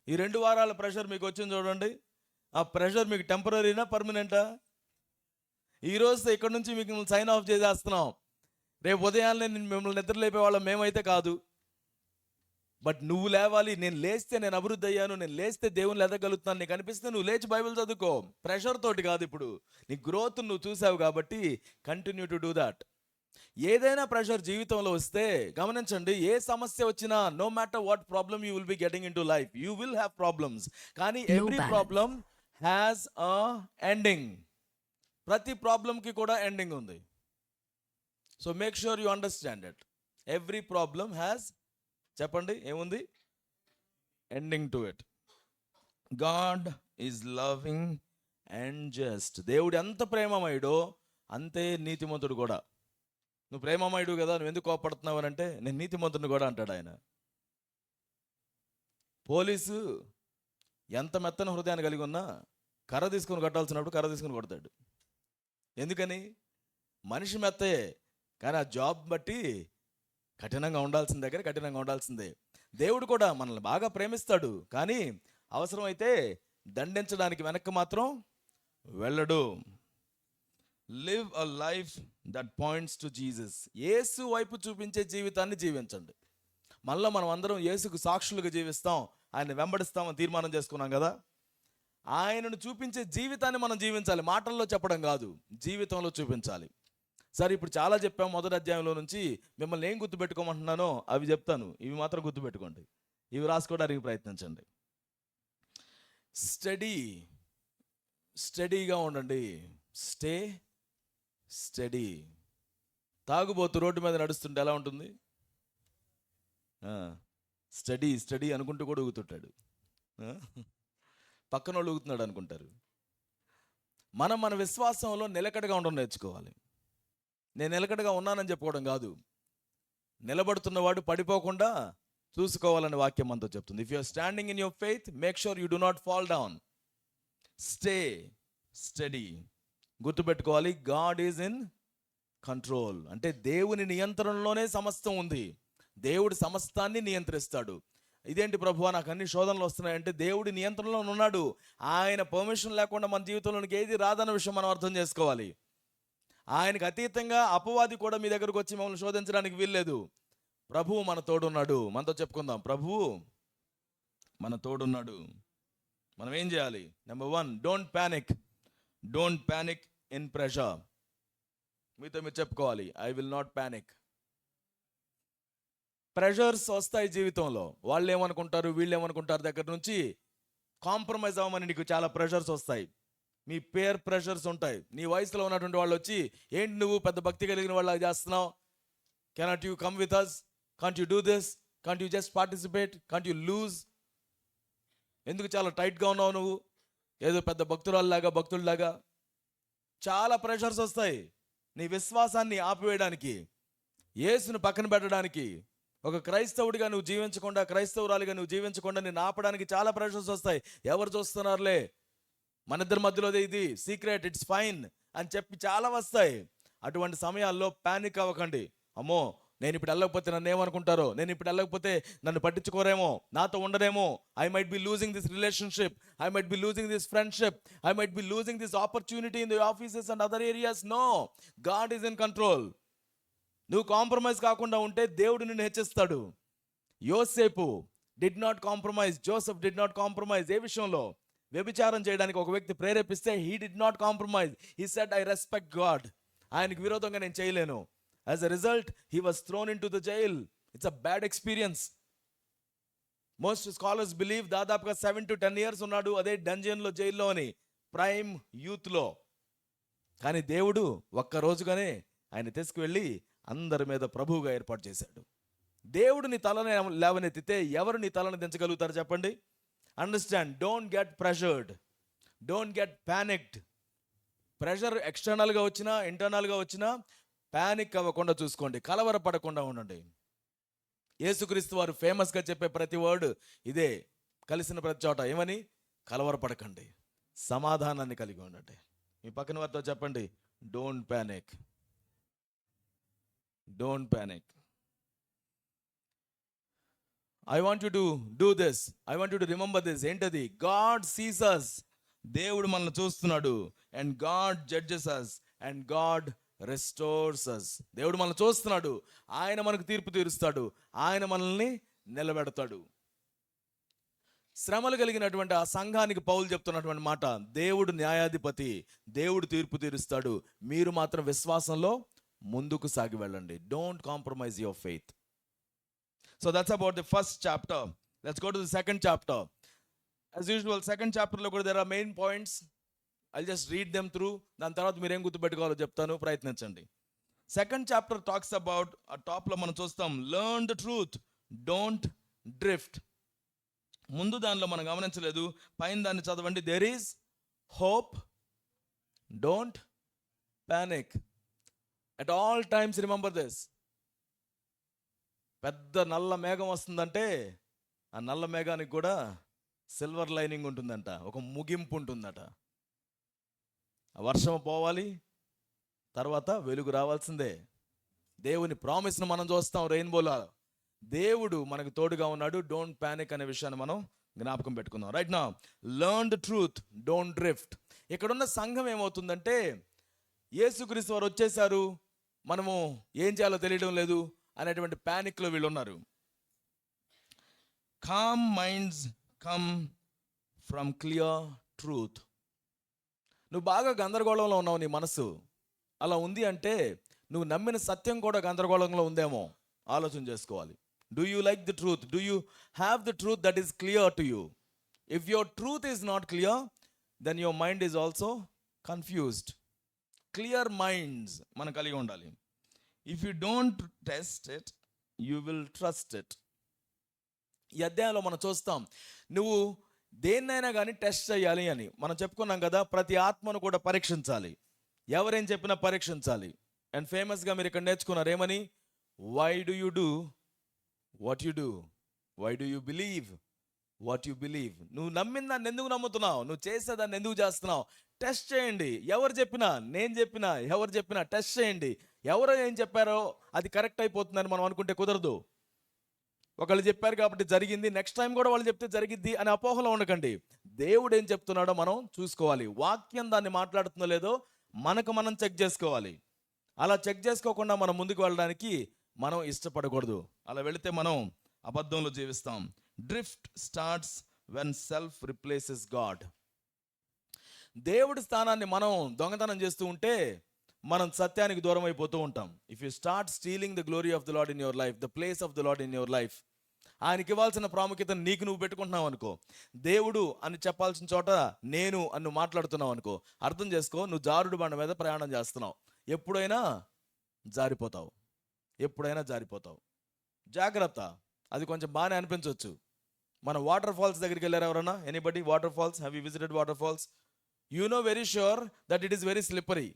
ఈ 2 వారాల ప్రెషర్ మీకు వచ్చింది చూడండి, ఆ ప్రెషర్ మీకు టెంపరరీనా పర్మనెంటా? ఈరోజు ఇక్కడ నుంచి మీకు సైన్ ఆఫ్ చేసేస్తున్నాం. రేపు ఉదయాన్నే మిమ్మల్ని నిద్ర లేపేవాళ్ళం మేమైతే కాదు. బట్ నువ్వు లేవాలి. నేను లేస్తే నేను అభివృద్ధి అయ్యాను, నేను లేస్తే దేవుని ఎదగలుగుతాను నీకు అనిపిస్తే నువ్వు లేచి బైబిల్ చదువుకో. ప్రెషర్ తోటి కాదు. ఇప్పుడు నీ గ్రోత్ నువ్వు చూసావు కాబట్టి కంటిన్యూ టు డూ దాట్. ఏదైనా ప్రెషర్ జీవితంలో వస్తే గమనించండి, ఏ సమస్య వచ్చినా, no matter what problem you will be getting into life, you will have problems. కానీ every problem has a ending. ప్రతి ప్రాబ్లంకి కూడా ఎండింగ్ ఉంది. So make sure you understand it. Every problem has, చెప్పండి ఏముంది, ending to it. God is loving and just. దేవుడు ఎంత ప్రేమమయుడో అంతే నీతిమంతుడు కూడా. నువ్వు ప్రేమమయుడు కదా, నువ్వు ఎందుకు కోపడుతున్నావు అని అంటే, నేను నీతిమంతుడిని కూడా అంటాడు ఆయన. పోలీసు ఎంత మెత్తన హృదయాన్ని కలిగి ఉన్నా కర్ర తీసుకుని కొట్టాల్సినప్పుడు కర్ర తీసుకుని కొడతాడు. ఎందుకని? మనిషి మెత్తయే, కానీ ఆ జాబ్ బట్టి కఠినంగా ఉండాల్సిన దగ్గర కఠినంగా ఉండాల్సిందే. దేవుడు కూడా మనల్ని బాగా ప్రేమిస్తాడు, కానీ అవసరమైతే దండించడానికి వెనక్కి మాత్రం వెళ్ళడు. Live a life that points to Jesus. యేసు వైపు చూపించే జీవితాన్ని జీవించండి. మళ్ళీ మనం అందరం యేసుకు సాక్షులుగా జీవిస్తాం, ఆయన వెంబడిస్తామని తీర్మానం చేసుకున్నాం కదా. ఆయనను చూపించే జీవితాన్ని మనం జీవించాలి. మాటల్లో చెప్పడం కాదు, జీవితంలో చూపించాలి. సరే, ఇప్పుడు చాలా చెప్పాము. మొదటి అధ్యాయంలో నుంచి మిమ్మల్ని ఏం గుర్తుపెట్టుకోమంటున్నానో అవి చెప్తాను. ఇవి మాత్రం గుర్తుపెట్టుకోండి, ఇవి రాసుకోవడానికి ప్రయత్నించండి. స్టడీగా ఉండండి. స్టడీ. తాగుబోతు రోడ్డు మీద నడుస్తుంటే ఎలా ఉంటుంది? స్టడీ అనుకుంటూ కూడా ఊగుతుంటాడు. పక్కన వాళ్ళు ఊగుతున్నాడు అనుకుంటారు. మనం మన విశ్వాసంలో నిలకడగా ఉండడం నేర్చుకోవాలి. నేను నిలకడగా ఉన్నానని చెప్పుకోవడం కాదు, నిలబడుతున్నవాడు పడిపోకుండా చూసుకోవాలని వాక్యం మనతో చెప్తుంది. If you are standing in your faith, make sure you do not fall down. Study. గుర్తుపెట్టుకోవాలి, గాడ్ ఈజ్ ఇన్ కంట్రోల్. అంటే దేవుని నియంత్రణలోనే సమస్తం ఉంది. దేవుడు సమస్తాన్ని నియంత్రిస్తాడు. ఇదేంటి ప్రభువా నాకు అన్ని శోధనలు వస్తున్నాయంటే, దేవుడి నియంత్రణలో ఉన్నాడు. ఆయన పర్మిషన్ లేకుండా మన జీవితంలోనికి ఏది రాదన్న విషయం మనం అర్థం చేసుకోవాలి. ఆయనకు అతీతంగా అపవాది కూడా మీ దగ్గరకు వచ్చి మమ్మల్ని శోధించడానికి వీల్లేదు. ప్రభువు మన తోడున్నాడు. మనతో చెప్పుకుందాం, ప్రభువు మన తోడున్నాడు. మనం ఏం చేయాలి? Number 1, don't panic in pressure. మీతో మీరు చెప్పుకోవాలి, I will not panic. Pressures వస్తాయి జీవితంలో. వాళ్ళు ఏమనుకుంటారు, వీళ్ళు ఏమనుకుంటారు దగ్గర నుంచి కాంప్రమైజ్ అవ్వమని నీకు చాలా ప్రెషర్స్ వస్తాయి. మీ పేర్ ప్రెషర్స్ ఉంటాయి. నీ వయసులో ఉన్నటువంటి వాళ్ళు వచ్చి, ఏంటి నువ్వు పెద్ద భక్తి కలిగిన వాళ్ళ చేస్తున్నావు, cannot you come with us, can't you do this, can't you just participate, can't you lose, ఎందుకు చాలా టైట్గా ఉన్నావు నువ్వు, ఏదో పెద్ద భక్తుల్లాగా. చాలా ప్రెషర్స్ వస్తాయి నీ విశ్వాసాన్ని ఆపివేయడానికి, యేసును పక్కన పెట్టడానికి. ఒక క్రైస్తవుడిగా నువ్వు జీవించకుండా, క్రైస్తవురాలిగా నువ్వు జీవించకుండా నేను ఆపడానికి చాలా ప్రెషర్స్ వస్తాయి. ఎవరు చూస్తున్నారులే, మన ఇద్దరి మధ్యలో ఇది సీక్రెట్, ఇట్స్ ఫైన్ అని చెప్పి చాలా వస్తాయి. అటువంటి సమయాల్లో ప్యానిక్ అవ్వకండి. అమ్మో, నేను ఇప్పుడు వెళ్ళకపోతే నన్ను ఏమనుకుంటారో, నేను ఇప్పుడు వెళ్ళకపోతే నన్ను పట్టించుకోరేమో, నాతో ఉండరేమో, I might be losing this relationship, I might be losing this friendship, I might be losing this opportunity in the offices and other areas. No, God is in control. నువ్వు కాంప్రమైజ్ కాకుండా ఉంటే దేవుడు నిన్ను హెచ్చిస్తాడు. యోసేపు did not compromise. Joseph did not compromise. ఏ విషయంలో? వ్యభిచారం చేయడానికి ఒక వ్యక్తి ప్రేరేపిస్తే he did not compromise. He said I respect God. ఆయనకు విరోధంగా నేను చేయలేను. As a result he was thrown into the jail. It's a bad experience. Most scholars believe దాదాపుగా 7 to 10 years ఉన్నాడు అదే డంజన్లో, జైల్లో అని, ప్రైమ్ యూత్లో. కానీ దేవుడు ఒక్క రోజుగానే ఆయన తీసుకువెళ్ళి అందరి మీద ప్రభువుగా ఏర్పాటు చేశాడు. దేవుడు నీ తలని లేవనెత్తితే ఎవరు నీ తలను దించగలుగుతారు చెప్పండి? Understand, don't get pressured, don't get panicked. Pressure ఎక్స్టర్నల్గా వచ్చినా ఇంటర్నల్గా వచ్చినా ప్యానిక్ అవ్వకుండా చూసుకోండి, కలవరపడకుండా ఉండండి. యేసుక్రీస్తు వారు ఫేమస్గా చెప్పే ప్రతి వర్డ్ ఇదే, కలిసిన ప్రతి చోట ఏమని? కలవరపడకండి, సమాధానాన్ని కలిగి ఉండండి. మీ పక్కన వారితో చెప్పండి, don't panic, don't panic. I want you to do this, I want you to remember this. ఏంటది? God sees us. దేవుడు మనల్ని చూస్తున్నాడు. And God judges us and God restores us. దేవుడు మనల్ని చూస్తున్నాడు, ఆయన మనకు తీర్పు తీరుస్తాడు, ఆయన మనల్ని నిలబెడతాడు. శ్రమలు కలిగినటువంటి ఆ సంఘానికి పౌలు చెప్తున్నటువంటి మాట, దేవుడు న్యాయాధిపతి, దేవుడు తీర్పు తీరుస్తాడు, మీరు మాత్రం విశ్వాసంలో ముందుకు సాగి వెళ్ళండి. Don't compromise your faith. So that's about the first chapter. Let's go to the second chapter. As usual second చాప్టర్లో కూడా there are main points. I'll just read them through. దాని తర్వాత మీరు ఏం గుర్తుపెట్టుకోవాలో చెప్తాను, ప్రయత్నించండి. సెకండ్ చాప్టర్ టాక్స్ అబౌట్, ఆ టాప్లో మనం చూస్తాం, learn the truth, don't drift. ముందు దానిలో మనం గమనించలేదు, పైన దాన్ని చదవండి. There is hope, don't panic. At all times remember this. పెద్ద నల్ల మేఘం వస్తుందంటే ఆ నల్ల మేఘానికి కూడా సిల్వర్ లైనింగ్ ఉంటుందంట, ఒక ముగింపు ఉంటుందట. వర్షం పోవాలి, తర్వాత వెలుగు రావాల్సిందే. దేవుని ప్రామిస్ను మనం చూస్తాం రెయిన్బోలో. దేవుడు మనకు తోడుగా ఉన్నాడు. డోంట్ ప్యానిక్ అనే విషయాన్ని మనం జ్ఞాపకం పెట్టుకుందాం. Right now, learn the truth, don't drift. ఇక్కడున్న సంఘం ఏమవుతుందంటే, యేసుక్రీస్తు వారు వచ్చేసారు, మనము ఏం చేయాలో తెలియడం లేదు అనేటువంటి ప్యానిక్లో వీళ్ళు ఉన్నారు. Calm minds come from clear truth. నువ్వు బాగా గందరగోళంలో ఉన్నావు, నీ మనసు అలా ఉంది అంటే నువ్వు నమ్మిన సత్యం కూడా గందరగోళంలో ఉందేమో ఆలోచన చేసుకోవాలి. Do you like the truth? Do you have the truth that is clear to you? If your truth is not clear, then your mind is also confused. Clear minds మనం కలిగి ఉండాలి. If you don't test it, you will trust it. ఈ అధ్యాయంలో మనం చూస్తాం, నువ్వు దేన్నైనా కానీ టెస్ట్ చేయాలి అని మనం చెప్పుకున్నాం కదా. ప్రతి ఆత్మను కూడా పరీక్షించాలి, ఎవరేం చెప్పినా పరీక్షించాలి. అండ్ ఫేమస్గా మీరు ఇక్కడ నేర్చుకున్నారు ఏమని? Why do you do what you do, why do you believe what you believe. నువ్వు నమ్మిన దాన్ని ఎందుకు నమ్ముతున్నావు, నువ్వు చేసేదాన్ని ఎందుకు చేస్తున్నావు? టెస్ట్ చేయండి. ఎవరు చెప్పినా, నేను చెప్పినా, ఎవరు చెప్పినా టెస్ట్ చేయండి. ఎవరో ఏం చెప్పారో అది కరెక్ట్ అయిపోతుందని మనం అనుకుంటే కుదరదు. ఒకళ్ళు చెప్పారు కాబట్టి జరిగింది, నెక్స్ట్ టైం కూడా వాళ్ళు చెప్తే జరిగిద్ది అనే అపోహలో ఉండకండి. దేవుడు ఏం చెప్తున్నాడో మనం చూసుకోవాలి. వాక్యం దాన్ని మాట్లాడుతుందో లేదో మనకు మనం చెక్ చేసుకోవాలి. అలా చెక్ చేసుకోకుండా మనం ముందుకు వెళ్ళడానికి మనం ఇష్టపడకూడదు. అలా వెళితే మనం అబద్ధంలో జీవిస్తాం. Drift starts when self replaces God. దేవుడి స్థానాన్ని మనం దొంగతనం చేస్తూ ఉంటే మనం సత్యానికి దూరం అయిపోతూ ఉంటాం. If you start stealing the glory of the lord in your life, the place of the lord in your life, ఆయనకి ఇవ్వాల్సిన ప్రాముఖ్యతను నీకు నువ్వు పెట్టుకుంటున్నావు అనుకో, దేవుడు అని చెప్పాల్సిన చోట నేను అని మాట్లాడుతున్నావు అనుకో, అర్థం చేసుకో, నువ్వు జారుడు బండ మీద ప్రయాణం చేస్తున్నావు. ఎప్పుడైనా జారిపోతావు, ఎప్పుడైనా జారిపోతావు. జాగ్రత్త. అది కొంచెం బాగానే అనిపించవచ్చు. మన వాటర్ ఫాల్స్ దగ్గరికి వెళ్ళారు ఎవరన్నా? Anybody? Waterfalls, have you visited waterfalls? You know very sure that it is very slippery.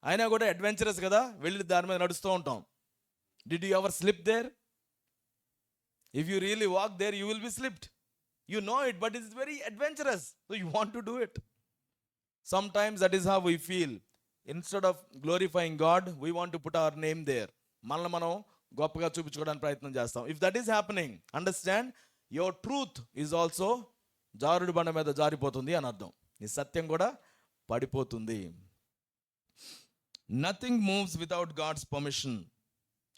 అయినా కూడా అడ్వెంచరస్ కదా, వెళ్ళి దాని మీద నడుస్తూ ఉంటాం. Did you ever slip there? If you really walk there, you will be slipped. You know it, but it's very adventurous, so you want to do it. Sometimes that is how we feel. Instead of glorifying God, we want to put our name there. మనల్ని మనం గొప్పగా చూపించుకోవడానికి ప్రయత్నం చేస్తాం. If that is happening, understand your truth is also జారుడు బండ మీద జారిపోతుంది అని అర్థం. నీ సత్యం కూడా పడిపోతుంది. Nothing moves without God's permission.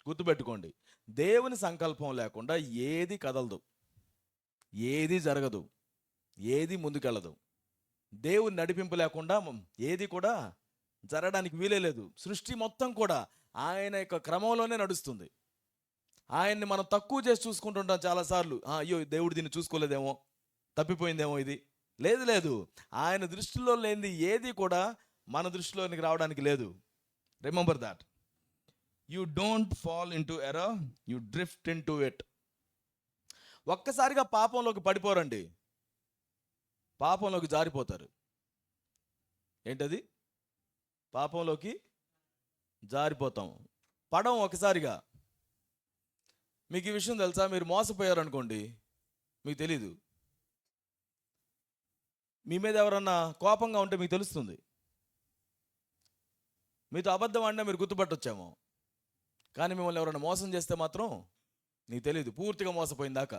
గుర్తుపెట్టుకోండి, దేవుని సంకల్పం లేకుండా ఏది కదలదు. ఏది జరగదు, ఏది ముందుకెళ్ళదు. దేవుని నడిపింపు లేకుండా ఏది కూడా జరగడానికి వీలే లేదు. సృష్టి మొత్తం కూడా ఆయన యొక్క క్రమంలోనే నడుస్తుంది. ఆయన్ని మనం తక్కువ చేసి చూసుకుంటుంటాం చాలాసార్లు. అయ్యో దేవుడు దీన్ని చూసుకోలేదేమో, తప్పిపోయిందేమో ఇది. లేదు లేదు, ఆయన దృష్టిలో లేనిది ఏది కూడా మన దృష్టిలోనికి రావడానికి లేదు. Remember that. You don't fall in to error, you drift in to it. ఒక్కసారిగా పాపంలోకి పడిపోరండి, పాపంలోకి జారిపోతారు. ఏంటది? పాపంలోకి జారిపోతాం, పడం ఒకసారిగా. మీకు ఈ విషయం తెలుసా? మీరు మోసపోయారు అనుకోండి, మీకు తెలీదు. మీ మీద ఎవరన్నా కోపంగా ఉంటే మీకు తెలుస్తుంది. మీతో అబద్ధం ఆడినా మీరు గుర్తుపట్టొచ్చేమో, కానీ మిమ్మల్ని ఎవరైనా మోసం చేస్తే మాత్రం నీకు తెలీదు, పూర్తిగా మోసపోయిందాకా.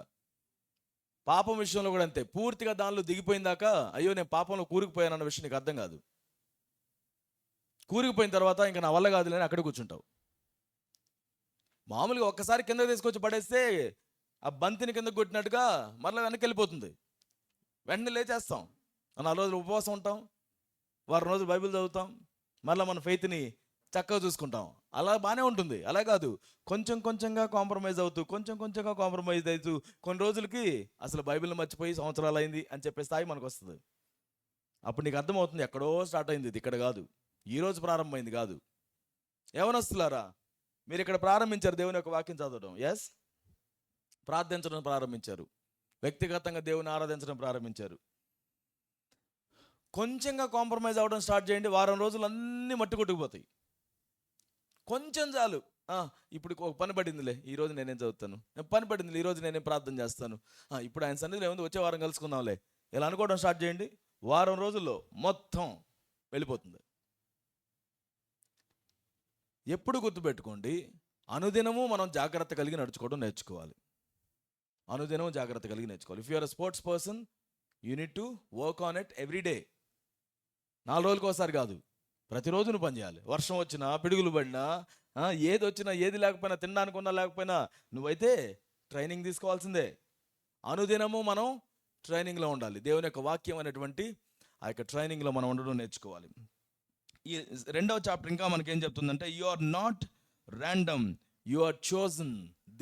పాపం విషయంలో కూడా అంతే, పూర్తిగా దానిలో దిగిపోయిందాకా అయ్యో నేను పాపంలో కూరుకుపోయాను అన్న విషయం నీకు అర్థం కాదు. కూరుకుపోయిన తర్వాత ఇంకా నా వల్ల కాదులే అని అక్కడ కూర్చుంటావు. మామూలుగా ఒక్కసారి కింద తీసుకొచ్చి పడేస్తే ఆ బంతిని కింద కొట్టినట్టుగా మరలా వెనక్కి వెళ్ళిపోతుంది. వెంటనే లేచేస్తాం, 4 రోజులు ఉపవాసం ఉంటాం, వారం రోజులు బైబిల్ చదువుతాం, మళ్ళీ మన ఫెయిత్ని చక్కగా చూసుకుంటాం. అలా బాగానే ఉంటుంది. అలా కాదు, కొంచెం కొంచెంగా కాంప్రమైజ్ అవుతూ, కొంచెం కొంచెంగా కాంప్రమైజ్ అవుతూ కొన్ని రోజులకి అసలు బైబిల్ని మర్చిపోయి సంవత్సరాలు అయింది అని చెప్పే స్థాయి మనకు వస్తుంది. అప్పుడు నీకు అర్థమవుతుంది ఎక్కడో స్టార్ట్ అయింది, ఇది ఇక్కడ కాదు, ఈరోజు ప్రారంభమైంది కాదు. యవనస్తులారా, మీరు ఇక్కడ ప్రారంభించారు దేవుని యొక్క వాక్యం చదవడం, ఎస్, ప్రార్థించడం ప్రారంభించారు, వ్యక్తిగతంగా దేవుని ఆరాధించడం ప్రారంభించారు. కొంచెంగా కాంప్రమైజ్ అవ్వడం స్టార్ట్ చేయండి, వారం రోజులు అన్నీ మట్టి కొట్టుకుపోతాయి. కొంచెం చాలు. ఇప్పుడు ఒక పని పడిందిలే, ఈరోజు నేనేం చదువుతాను, పని పడింది ఈరోజు నేనేం ప్రార్థన చేస్తాను, ఇప్పుడు ఆయన సన్నిధిలో ఏముంది, వచ్చే వారం కలుసుకుందాంలే, ఇలా అనుకోవడం స్టార్ట్ చేయండి. వారం రోజుల్లో మొత్తం వెళ్ళిపోతుంది. ఎప్పుడు గుర్తుపెట్టుకోండి, అనుదినము మనం జాగ్రత్త కలిగి నడుచుకోవడం నేర్చుకోవాలి. అనుదినము జాగ్రత్త కలిగి నేర్చుకోవాలి. If you are a sports person, you need to work on it every day. 4 రోజులకు ఒకసారి కాదు, ప్రతిరోజు నువ్వు పని చేయాలి. వర్షం వచ్చినా, పిడుగులు పడినా, ఏది వచ్చినా, ఏది లేకపోయినా, తినడానికి ఉన్నా లేకపోయినా, నువ్వైతే ట్రైనింగ్ తీసుకోవాల్సిందే. అనుదినము మనం ట్రైనింగ్లో ఉండాలి. దేవుని యొక్క వాక్యం అనేటువంటి ఆ యొక్క ట్రైనింగ్లో మనం ఉండడం నేర్చుకోవాలి. ఈ 2వ చాప్టర్ ఇంకా మనకేం చెప్తుందంటే, you are not random, you are chosen.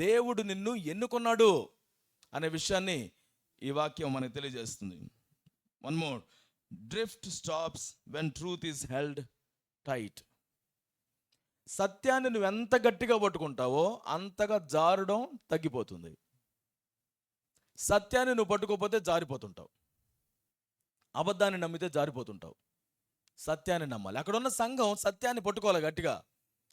దేవుడు నిన్ను ఎన్నుకున్నాడు అనే విషయాన్ని ఈ వాక్యం మనకు తెలియజేస్తుంది. One more, drift stops when truth is held tight. సత్యాన్ని నువ్వు ఎంత గట్టిగా పట్టుకుంటావో అంతగా జారడం తగ్గిపోతుంది. సత్యాన్ని నువ్వు పట్టుకోకపోతే జారిపోతుంటావు, అబద్ధాన్ని నమ్మితే జారిపోతుంటావు. సత్యాన్ని నమ్మాలి. అక్కడ ఉన్న సంఘం సత్యాన్ని పట్టుకోవాలి గట్టిగా.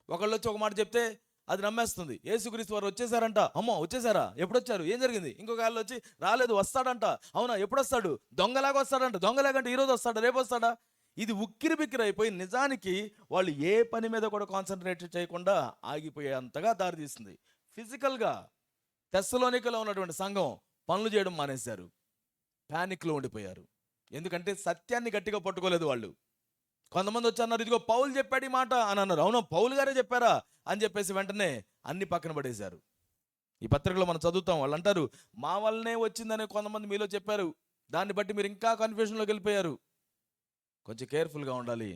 ఒకళ్ళు వచ్చి ఒక మాట చెప్తే అది నమ్మేస్తుంది. యేసుక్రీస్తు వారు వచ్చేసారంట, అమ్మో వచ్చేసారా, ఎప్పుడు వచ్చారు, ఏం జరిగింది? ఇంకొక వాళ్ళు వచ్చి రాలేదు, వస్తాడంట, అవునా ఎప్పుడు వస్తాడు, దొంగలాగా వస్తాడంట, దొంగలాగంటే ఈరోజు వస్తాడా, రేపు వస్తాడా? ఇది ఉక్కిరి బిక్కిరి అయిపోయి నిజానికి వాళ్ళు ఏ పని మీద కూడా కాన్సన్ట్రేట్ చేయకుండా ఆగిపోయేంతగా దారితీస్తుంది. ఫిజికల్గా తెస్సలోనికలో ఉన్నటువంటి సంఘం పనులు చేయడం మానేశారు, ప్యానిక్లో ఉండిపోయారు. ఎందుకంటే సత్యాన్ని గట్టిగా పట్టుకోలేదు వాళ్ళు. కొంతమంది వచ్చి అన్నారు, ఇదిగో పౌలు చెప్పాడు ఈ మాట అని అన్నారు. అవునా పౌలు గారే చెప్పారా అని చెప్పేసి వెంటనే అన్ని పక్కన పడేశారు. ఈ పత్రికలో మనం చదువుతాం, వాళ్ళు అంటారు మా వల్లనే వచ్చిందని కొంతమంది మీలో చెప్పారు, దాన్ని బట్టి మీరు ఇంకా కన్ఫ్యూషన్లోకి వెళ్ళిపోయారు. కొంచెం కేర్ఫుల్గా ఉండాలి.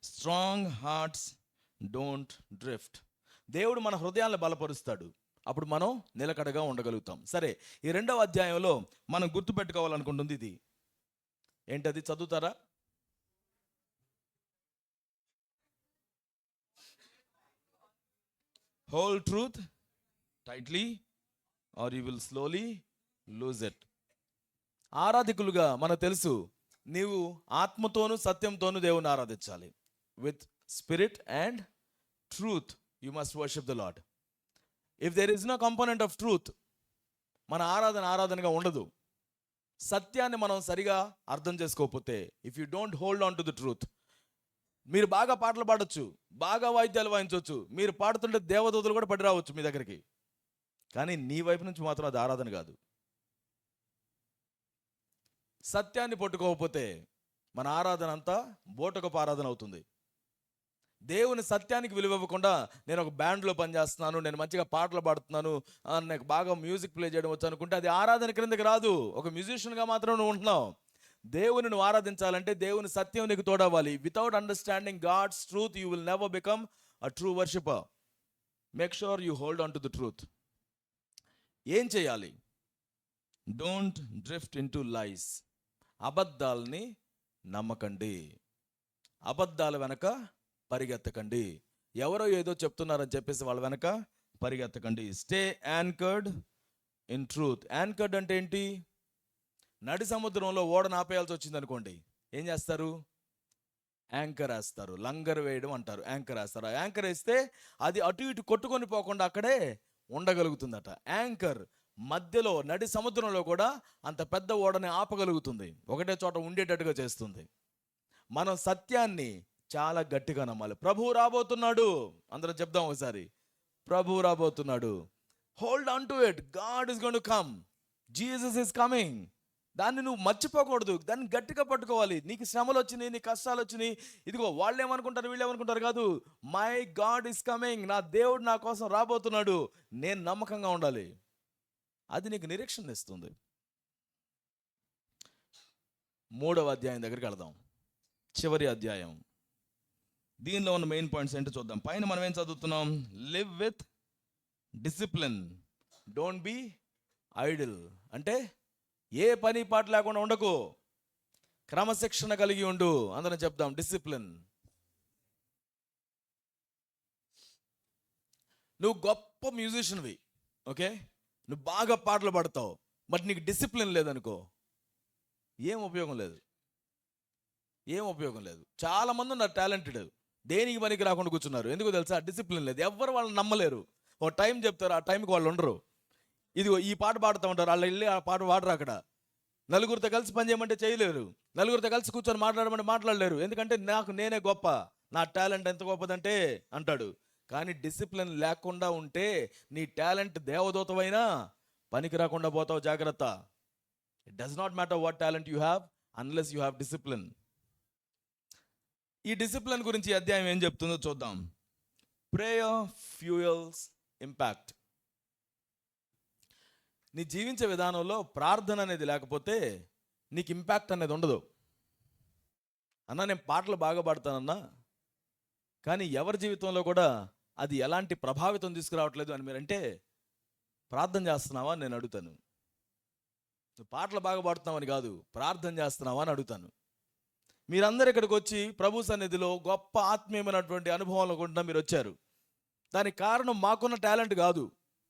Strong hearts don't drift. దేవుడు మన హృదయాలను బలపరుస్తాడు, అప్పుడు మనం నిలకడగా ఉండగలుగుతాం. సరే, ఈ 2వ అధ్యాయంలో మనం గుర్తుపెట్టుకోవాలనుకుంటుంది ఇది ఏంటది, చదువుతారా? Hold truth tightly or you will slowly lose it. ఆరాధికులుగా మనకు తెలుసు, నీవు ఆత్మతోను సత్యంతోను దేవుని ఆరాధించాలి. With spirit and truth you must worship the Lord. If there is no component of truth, మన ఆరాధనగా ఉండదు. సత్యాన్ని మనం సరిగా అర్థం చేసుకోకపోతే, if you don't hold on to the truth, మీరు బాగా పాటలు పాడొచ్చు, బాగా వాయిద్యాలు వాయించవచ్చు, మీరు పాడుతుంటే దేవదూతలు కూడా పడి రావచ్చు మీ దగ్గరికి, కానీ నీ వైపు నుంచి మాత్రం అది ఆరాధన కాదు. సత్యాన్ని పట్టుకోకపోతే మన ఆరాధన అంతా బోటకపు ఆరాధన అవుతుంది. దేవుని సత్యానికి విలువ ఇవ్వకుండా నేను ఒక బ్యాండ్లో పనిచేస్తున్నాను, నేను మంచిగా పాటలు పాడుతున్నాను, నాకు బాగా మ్యూజిక్ ప్లే చేయడం వచ్చు అనుకుంటే అది ఆరాధన క్రిందకి రాదు. ఒక మ్యూజిషియన్గా మాత్రం నువ్వు ఉంటున్నావు. దేవుని నువ్వు ఆరాధించాలంటే దేవుని సత్యం నీకు తోడవ్వాలి. Without understanding God's truth you will never become a true worshipper. Make sure you hold on to the truth. ఏం చేయాలి? Don't drift into lies. అబద్ధాలని నమ్మకండి. అబద్ధాల వెనక పరిగెత్తకండి. ఎవరో ఏదో చెప్తున్నారని చెప్పేసి వాళ్ళ వెనక పరిగెత్తకండి. Stay anchored in truth. Anchored అంటే ఏంటి? నడి సముద్రంలో ఓడను ఆపేయాల్సి వచ్చింది అనుకోండి, ఏం చేస్తారు? యాంకర్ వేస్తారు. లంగర్ వేయడం అంటారు. యాంకర్ వేస్తారు. ఆ యాంకర్ వేస్తే అది అటు ఇటు కొట్టుకొని పోకుండా అక్కడే ఉండగలుగుతుందట. యాంకర్ మధ్యలో నడి సముద్రంలో కూడా అంత పెద్ద ఓడని ఆపగలుగుతుంది, ఒకటే చోట ఉండేటట్టుగా చేస్తుంది. మనం సత్యాన్ని చాలా గట్టిగా నమ్మాలి. ప్రభువు రాబోతున్నాడు. అందరం చెప్దాం ఒకసారి, ప్రభువు రాబోతున్నాడు. Hold on to it. God is going to come. Jesus is coming. దాన్ని నువ్వు మర్చిపోకూడదు. దాన్ని గట్టిగా పట్టుకోవాలి. నీకు శ్రమలు వచ్చినాయి, నీ కష్టాలు వచ్చినాయి, ఇదిగో వాళ్ళు ఏమనుకుంటారు, వీళ్ళు ఏమనుకుంటారు కాదు. My God is coming. నా దేవుడు నా కోసం రాబోతున్నాడు. నేను నమ్మకంగా ఉండాలి. అది నీకు నిరీక్షణ ఇస్తుంది. 3వ అధ్యాయం దగ్గరికి వెళదాం. చివరి అధ్యాయం. దీనిలో ఉన్న మెయిన్ పాయింట్స్ ఏంటో చూద్దాం. పైన మనం ఏం చదువుతున్నాం? Live with discipline, don't be idle. అంటే ఏ పని పాట లేకుండా ఉండకు, క్రమశిక్షణ కలిగి ఉండు. అందరం చెప్దాం, డిసిప్లిన్. నువ్వు గొప్ప మ్యూజిషియన్వి, ఓకే, నువ్వు బాగా పాటలు పాడతావు, బట్ నీకు డిసిప్లిన్ లేదనుకో, ఏం ఉపయోగం లేదు. ఏం ఉపయోగం లేదు. చాలామంది ఉన్నారు టాలెంటెడ్, దేనికి పనికి రాకుండా కూర్చున్నారు. ఎందుకు తెలుసా? డిసిప్లిన్ లేదు. ఎవరు వాళ్ళని నమ్మలేరు. ఓ టైం చెప్తారు, ఆ టైంకి వాళ్ళు ఉండరు. ఇదిగో ఈ పాట పాడుతూ ఉంటారు, వాళ్ళు వెళ్ళి ఆ పాట పాడరు. అక్కడ నలుగురితో కలిసి పని చేయమంటే చేయలేరు, నలుగురితో కలిసి కూర్చొని మాట్లాడమంటే మాట్లాడలేరు. ఎందుకంటే నేనే గొప్ప, నా టాలెంట్ ఎంత గొప్పదంటే అంటాడు. కానీ డిసిప్లిన్ లేకుండా ఉంటే నీ టాలెంట్ దేవదూతమైనా పనికి రాకుండా పోతావు. జాగ్రత్త. It does not matter what talent you have unless you have discipline. ఈ డిసిప్లిన్ గురించి ఈ అధ్యాయం ఏం చెప్తుందో చూద్దాం. Prayer fuels impact. నీ జీవించే విధానంలో ప్రార్థన అనేది లేకపోతే నీకు ఇంపాక్ట్ అనేది ఉండదు. అన్నా నేను పాటలు బాగా పాడతానన్నా, కానీ ఎవరి జీవితంలో కూడా అది ఎలాంటి ప్రభావితం తీసుకురావట్లేదు అని మీరంటే ప్రార్థన చేస్తున్నావా అని నేను అడుగుతాను. నువ్వు పాటలు బాగా పాడుతున్నావని కాదు, ప్రార్థన చేస్తున్నావా అని అడుగుతాను. మీరందరూ ఇక్కడికి వచ్చి ప్రభు సన్నిధిలో గొప్ప ఆత్మీయమైనటువంటి అనుభవాలు కూడా మీరు వచ్చారు. దానికి కారణం మాకున్న టాలెంట్ కాదు.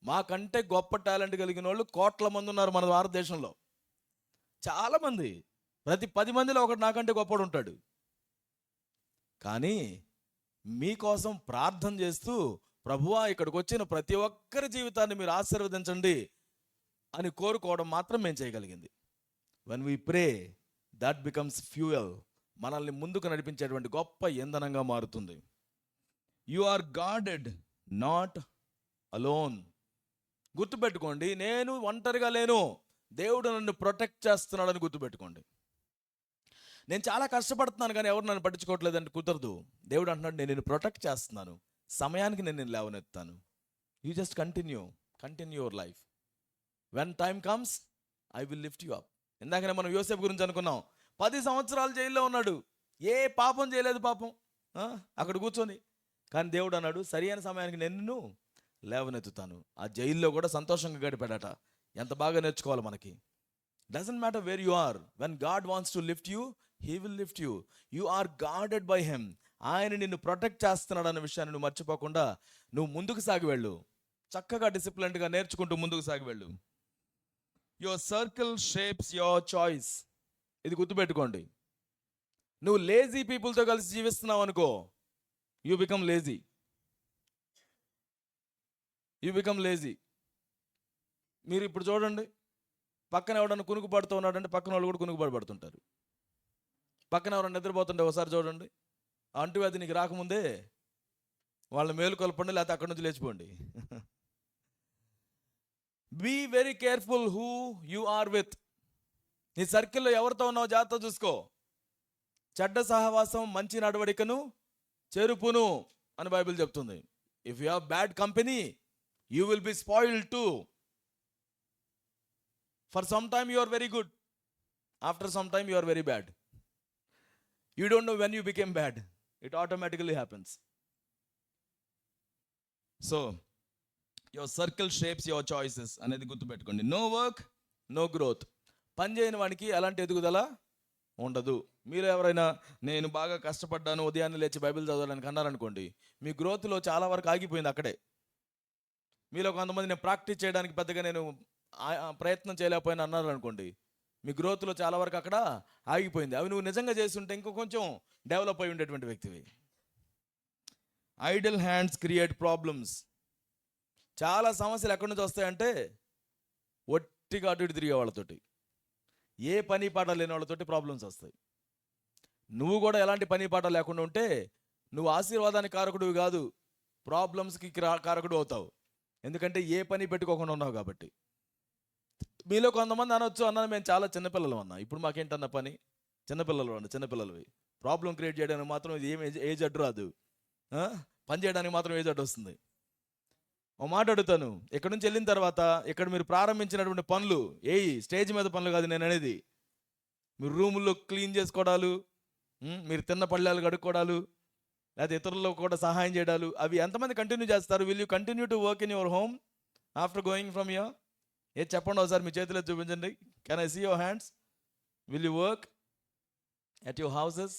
మాకంటే గొప్ప టాలెంట్ కలిగిన వాళ్ళు కోట్ల మంది ఉన్నారు మన భారతదేశంలో. చాలామంది, ప్రతి 10 మందిలో ఒకటి నాకంటే గొప్పడు ఉంటాడు. కానీ మీకోసం ప్రార్థన చేస్తూ, ప్రభువా ఇక్కడికి వచ్చిన ప్రతి ఒక్కరి జీవితాన్ని మీరు ఆశీర్వదించండి అని కోరుకోవడం మాత్రం మేము చేయగలిగింది. When we pray, that becomes fuel. మనల్ని ముందుకు నడిపించేటువంటి గొప్ప ఇంధనంగా మారుతుంది. You are guarded not alone. గుర్తుపెట్టుకోండి, నేను ఒంటరిగా లేను, దేవుడు నన్ను ప్రొటెక్ట్ చేస్తున్నాడని గుర్తుపెట్టుకోండి. నేను చాలా కష్టపడుతున్నాను కానీ ఎవరు నన్ను పట్టించుకోవట్లేదంటే కుదరదు. దేవుడు అంటున్నాడు, నేను నిన్ను ప్రొటెక్ట్ చేస్తున్నాను, సమయానికి నేను నిన్ను లేవనెత్తాను. You just continue your life. When time comes I will lift you up. ఇందాకనే మనం యోసేపు గురించి అనుకున్నాం. 10 సంవత్సరాలు జైల్లో ఉన్నాడు, ఏ పాపం చేయలేదు పాపం, అక్కడ కూర్చొని. కానీ దేవుడు అన్నాడు, సరి అయిన సమయానికి నేను లేవనెత్తుతాను. ఆ జైల్లో కూడా సంతోషంగా గడిపాడట. ఎంత బాగా నేర్చుకోవాలి మనకి. Doesn't matter where you are, when God wants to lift you, he will lift you. You are guarded by him. ఆయన నిన్ను ప్రొటెక్ట్ చేస్తున్నాడు అన్న విషయాన్ని నువ్వు మర్చిపోకుండా నువ్వు ముందుకు సాగి వెళ్ళు. చక్కగా డిసిప్లిన్డ్గా నేర్చుకుంటూ ముందుకు సాగి వెళ్ళు. Your circle shapes your choice. ఇది గుర్తుపెట్టుకోండి. నువ్వు లేజీ పీపుల్తో కలిసి జీవిస్తున్నావు అనుకో, యూ బికమ్ లేజీ. మీరు ఇప్పుడు చూడండి, పక్కన ఎవడన్నా కునుకు పడుతూ ఉన్నాడంటే పక్కన వాళ్ళు కూడా కునుకు పడుతుంటారు. పక్కన ఎవరన్నా నిద్రపోతుంటే ఒకసారి చూడండి, అంటువ్యాధి నీకు రాకముందే వాళ్ళని మేలుకొల్పండి, లేకపోతే అక్కడి నుంచి లేచిపోండి. Be very careful who you are with. నీ సర్కిల్లో ఎవరితో ఉన్నావు జాగ్రత్త చూసుకో. చెడ్డ సహవాసం మంచి నడవడికను చెరుపును అని బైబిల్ చెప్తుంది. If you have bad company you will be spoiled too. For some time you are very good, after some time you are very bad. You don't know when you became bad, it automatically happens. So your circle shapes your choices అనేది గుర్తుపెట్టుకోండి. No work no growth. పని చేయని వానికి ఎలాంటి ఎదుగుదల ఉండదు. మీరు ఎవరైనా నేను బాగా కష్టపడ్డాను ఉదయాన్నే లేచి బైబిల్ చదవడానికి అన్నారనుకోండి, మీ గ్రోత్లో చాలా వరకు ఆగిపోయింది అక్కడే. మీలో కొంతమంది నేను ప్రాక్టీస్ చేయడానికి పెద్దగా నేను ప్రయత్నం చేయలేకపోయినా అన్నారనుకోండి, మీ గ్రోత్లో చాలా వరకు అక్కడ ఆగిపోయింది. అవి నువ్వు నిజంగా చేస్తుంటే ఇంకో కొంచెం డెవలప్ అయి ఉండేటువంటి వ్యక్తివి. Idle hands create problems. చాలా సమస్యలు ఎక్కడి నుంచి వస్తాయంటే ఒట్టిగా అటు ఇటు తిరిగే వాళ్ళతోటి, ఏ పని పాట లేని వాళ్ళతోటి ప్రాబ్లమ్స్ వస్తాయి. నువ్వు కూడా ఎలాంటి పని పాట లేకుండా ఉంటే నువ్వు ఆశీర్వాదానికి కారకుడివి కాదు, ప్రాబ్లమ్స్కి కారకుడు అవుతావు. ఎందుకంటే ఏ పని పెట్టుకోకుండా ఉన్నావు కాబట్టి. మీలో కొంతమంది అనొచ్చు, అన్న మేము చాలా చిన్నపిల్లలు అన్నా, ఇప్పుడు మాకేంటన్న పని, చిన్నపిల్లలు అన్న చిన్నపిల్లలవి. ప్రాబ్లం క్రియేట్ చేయడానికి మాత్రం ఇది ఏం ఏజ్ అడ్డు రాదు, పని చేయడానికి మాత్రం ఏజ్ అడ్డు వస్తుంది. ఓ మాట అడుగుతాను, ఇక్కడ నుంచి వెళ్ళిన తర్వాత ఇక్కడ మీరు ప్రారంభించినటువంటి పనులు స్టేజ్ మీద పనులు కాదు నేను అనేది. మీరు రూముల్లో క్లీన్ చేసుకోవడాలు, మీరు తిన్న పళ్ళాలు కడుక్కోవడాలు, లేదా ఇతరులకు కూడా సహాయం చేయడాలు, అవి ఎంతమంది కంటిన్యూ చేస్తారు? Will you continue to work in your home after going from here? చెప్పండి ఒకసారి, మీ చేతిలో చూపించండి. Can I see your hands? Will you work at your houses?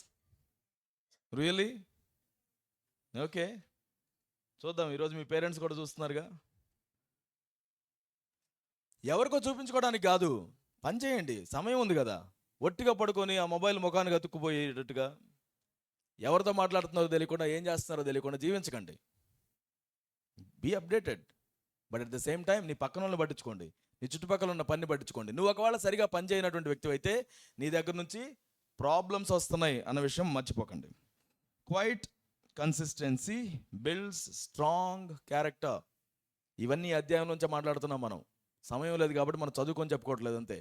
Really? Okay, చూద్దాం. ఈరోజు మీ పేరెంట్స్ కూడా చూస్తున్నారుగా. ఎవరికో చూపించుకోవడానికి కాదు, పని చేయండి, సమయం ఉంది కదా. ఒట్టిగా పడుకొని ఆ మొబైల్ ముఖానికి అతుక్కుపోయేటట్టుగా ఎవరితో మాట్లాడుతున్నారో తెలియకుండా, ఏం చేస్తున్నారో తెలియకుండా జీవించకండి. Be updated, but at the same time నీ పక్కన వాళ్ళని పట్టించుకోండి, నీ చుట్టుపక్కల ఉన్న పని పట్టించుకోండి. నువ్వు ఒకవేళ సరిగా పని చేయనటువంటి వ్యక్తి అయితే నీ దగ్గర నుంచి ప్రాబ్లమ్స్ వస్తున్నాయి అన్న విషయం మర్చిపోకండి. Quiet consistency builds strong character. ఇవన్నీ అధ్యాయం నుంచే మాట్లాడుతున్నాం మనం. సమయం లేదు కాబట్టి మనం చదువుకొని చెప్పుకోవట్లేదు అంతే.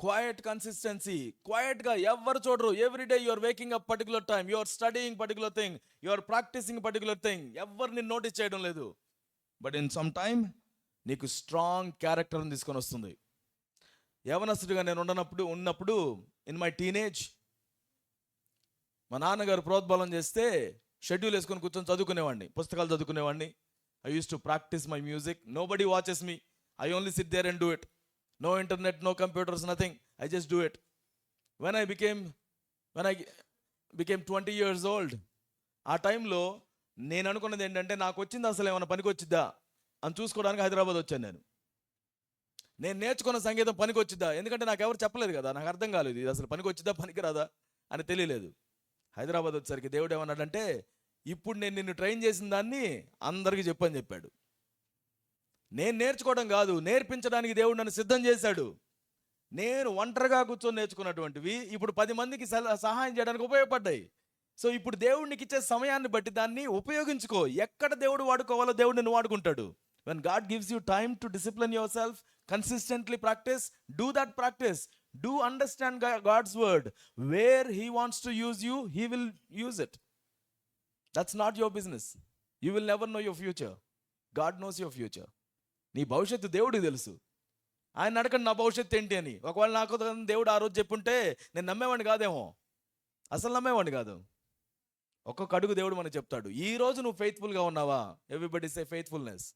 క్వైట్ కన్సిస్టెన్సీ, క్వైట్గా ఎవరు చూడరు. Everyday you are waking up particular time, you are studying particular thing, you are practising particular thing. ఎవరిని నోటీస్ చేయడం లేదు. బట్ ఇన్ సమ్ టైమ్ నీకు స్ట్రాంగ్ క్యారెక్టర్ని తీసుకొని వస్తుంది. యవనస్తుడిగా నేను ఉన్నప్పుడు ఇన్ మై టీనేజ్ మా నాన్నగారు ప్రోద్బలం చేస్తే షెడ్యూల్ వేసుకొని కూర్చొని చదువుకునేవాడిని, పుస్తకాలు చదువుకునేవాడిని. I use to practise my music. Nobody watches me, I only sit there and do it. No internet, no computers, nothing. I just do it. When I became 20 years old, ఆ టైంలో నేను అనుకున్నది ఏంటంటే, నాకు వచ్చింది అసలు ఏమైనా పనికి వచ్చిద్దా అని చూసుకోవడానికి హైదరాబాద్ వచ్చాను. నేను నేర్చుకున్న సంగీతం పనికి వచ్చిద్దా, ఎందుకంటే నాకు ఎవరు చెప్పలేదు కదా, నాకు అర్థం కాలేదు ఇది అసలు పనికి వచ్చిద్దా పనికి రాదా అని తెలియలేదు. హైదరాబాద్ వచ్చేసరికి దేవుడు ఏమన్నాడంటే, ఇప్పుడు నేను నిన్ను ట్రైన్ చేసిన దాన్ని అందరికీ చెప్పని చెప్పాడు. నేను నేర్చుకోవడం కాదు, నేర్పించడానికి దేవుడు నన్ను సిద్ధం చేశాడు. నేను ఒంటరిగా కూర్చొని నేర్చుకున్నటువంటివి ఇప్పుడు 10 మందికి సహాయం చేయడానికి ఉపయోగపడ్డాయి. సో ఇప్పుడు దేవుడికి ఇచ్చే సమయాన్ని బట్టి దాన్ని ఉపయోగించుకో. ఎక్కడ దేవుడు వాడుకోవాలో దేవుడు నిన్ను వాడుకుంటాడు. When God gives you time to discipline yourself, consistently practice, do that practice. Do understand God's word. Where He wants to use you, He will use it. That's not your business. You will never know your future. God knows your future. నీ భవిష్యత్తు దేవుడికి తెలుసు. ఆయన అడగండి నా భవిష్యత్తు ఏంటి అని. ఒకవేళ నాకు దేవుడు ఆ రోజు చెప్పుంటే నేను నమ్మేవాడిని కాదేమో, అసలు నమ్మేవాడిని కాదు. ఒక్కొక్క అడుగు దేవుడు మనకు చెప్తాడు. ఈ రోజు నువ్వు ఫెయిత్ఫుల్గా ఉన్నావా? ఎవ్రీబడి సే ఫెయిత్ఫుల్నెస్.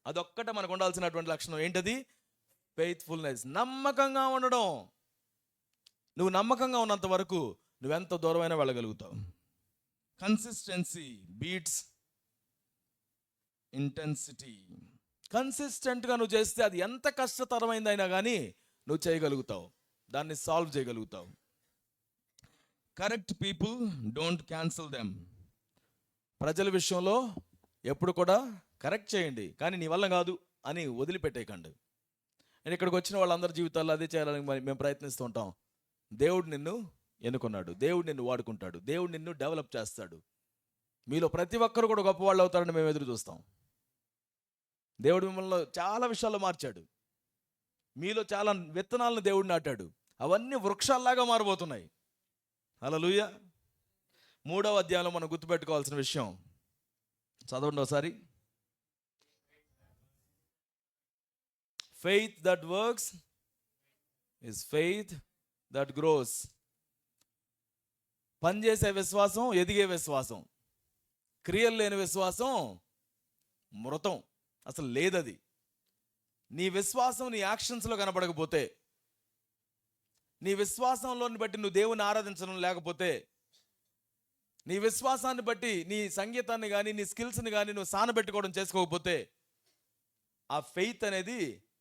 అదొక్కటే మనకు ఉండాల్సినటువంటి లక్షణం. ఏంటది? ఫెయిత్ఫుల్నెస్, నమ్మకంగా ఉండడం. నువ్వు నమ్మకంగా ఉన్నంత వరకు నువ్వెంత దూరమైనా వెళ్ళగలుగుతావు. Consistency beats intensity. కన్సిస్టెంట్గా నువ్వు చేస్తే అది ఎంత కష్టతరమైందైనా కానీ నువ్వు చేయగలుగుతావు, దాన్ని సాల్వ్ చేయగలుగుతావు. Correct people don't cancel them. ప్రజల విషయంలో ఎప్పుడు కూడా కరెక్ట్ చేయండి, కానీ నీ వల్ల కాదు అని వదిలిపెట్టేయకండి. నేను ఇక్కడికి వచ్చిన వాళ్ళందరి జీవితాల్లో అదే చేయాలని మేము ప్రయత్నిస్తూ ఉంటాం. దేవుడు నిన్ను ఎన్నుకున్నాడు, దేవుడు నిన్ను వాడుకుంటాడు, దేవుడు నిన్ను డెవలప్ చేస్తాడు. మీలో ప్రతి ఒక్కరు కూడా గొప్పవాళ్ళు అవుతారని మేము ఎదురు చూస్తాం. దేవుడు మిమ్మల్ని చాలా విషయాల్లో మార్చాడు. మీలో చాలా విత్తనాలను దేవుడు నాటాడు. అవన్నీ వృక్షాల్లాగా మారబోతున్నాయి. హల్లెలూయా. 3వ అధ్యాయంలో మనం గుర్తుపెట్టుకోవాల్సిన విషయం చదవండి ఒకసారి. Faith that works is faith that gross. పనిచేసే విశ్వాసం ఎదిగే విశ్వాసం. క్రియలు లేని విశ్వాసం మృతం, అసలు లేదది. నీ విశ్వాసం నీ యాక్షన్స్లో కనపడకపోతే, నీ విశ్వాసంలోని బట్టి నువ్వు దేవుని ఆరాధించడం లేకపోతే, నీ విశ్వాసాన్ని బట్టి నీ సంగీతాన్ని కానీ నీ స్కిల్స్ని కానీ నువ్వు సానబెట్టుకోవడం చేసుకోకపోతే, ఆ ఫెయిత్ అనేది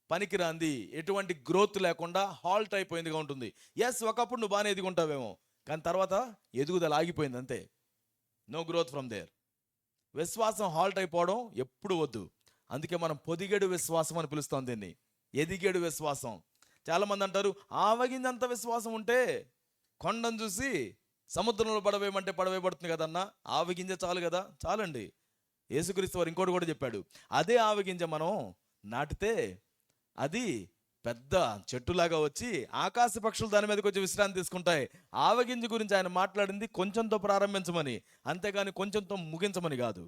పనికిరాంది, ఎటువంటి గ్రోత్ లేకుండా హాల్ట్ అయిపోయిందిగా ఉంటుంది. ఎస్, ఒకప్పుడు నువ్వు బాగానే ఎదుగుంటావేమో, కానీ తర్వాత ఎదుగుదల ఆగిపోయింది అంతే. No growth from there. విశ్వాసం హాల్ట్ అయిపోవడం ఎప్పుడు వద్దు. అందుకే మనం పొదిగేడు విశ్వాసం అని పిలుస్తాం దీన్ని, ఎదిగేడు విశ్వాసం. చాలామంది అంటారు, ఆవగింజంత విశ్వాసం ఉంటే కొండను చూసి సముద్రంలో పడవేయమంటే పడవేయబడుతుంది కదన్నా, ఆవగింజ చాలు కదా. చాలండి. యేసుక్రీస్తు వారు ఇంకోటి కూడా చెప్పాడు, అదే ఆవగింజ మనం నాటితే అది పెద్ద చెట్టులాగా వచ్చి ఆకాశ పక్షులు దాని మీదకి వచ్చి విశ్రాంతి తీసుకుంటాయి. ఆవగింజ గురించి ఆయన మాట్లాడింది కొంచెంతో ప్రారంభించమని, అంతేగాని కొంచెంతో ముగించమని కాదు.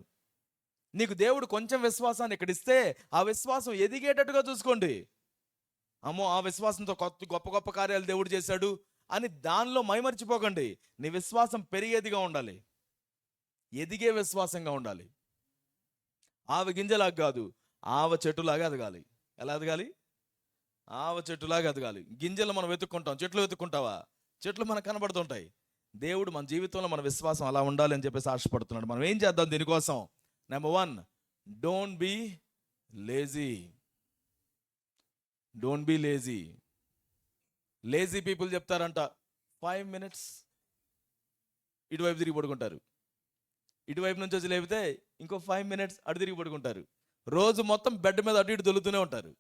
నీకు దేవుడు కొంచెం విశ్వాసాన్ని ఇక్కడ ఇస్తే ఆ విశ్వాసం ఎదిగేటట్టుగా చూసుకోండి. అమ్మో, ఆ విశ్వాసంతో గొప్ప గొప్ప కార్యాలు దేవుడు చేశాడు అని దానిలో మైమర్చిపోకండి. నీ విశ్వాసం పెరిగేదిగా ఉండాలి, ఎదిగే విశ్వాసంగా ఉండాలి. ఆవ గింజలాగా కాదు, ఆవ చెట్టులాగా ఎదగాలి. ఎలా ఎదగాలి? ఆవ చెట్టులాగా ఎదగాలి. గింజలు మనం వెతుక్కుంటాం, చెట్లు వెతుక్కుంటావా? చెట్లు మనకు కనబడుతుంటాయి. దేవుడు మన జీవితంలో మన విశ్వాసం అలా ఉండాలి అని చెప్పేసి ఆశపడుతున్నాడు. మనం ఏం చేద్దాం దీనికోసం? Number 1, don't be lazy. Don't be lazy. Lazy people చెప్తారంట, 5 minutes ఇటువైపు తిరిగి పడుకుంటారు, ఇటువైపు నుంచి వచ్చి లేపితే ఇంకో 5 minutes అటు తిరిగి పడుకుంటారు. రోజు మొత్తం బెడ్ మీద అటు ఇటు దొలుతూనే ఉంటారు.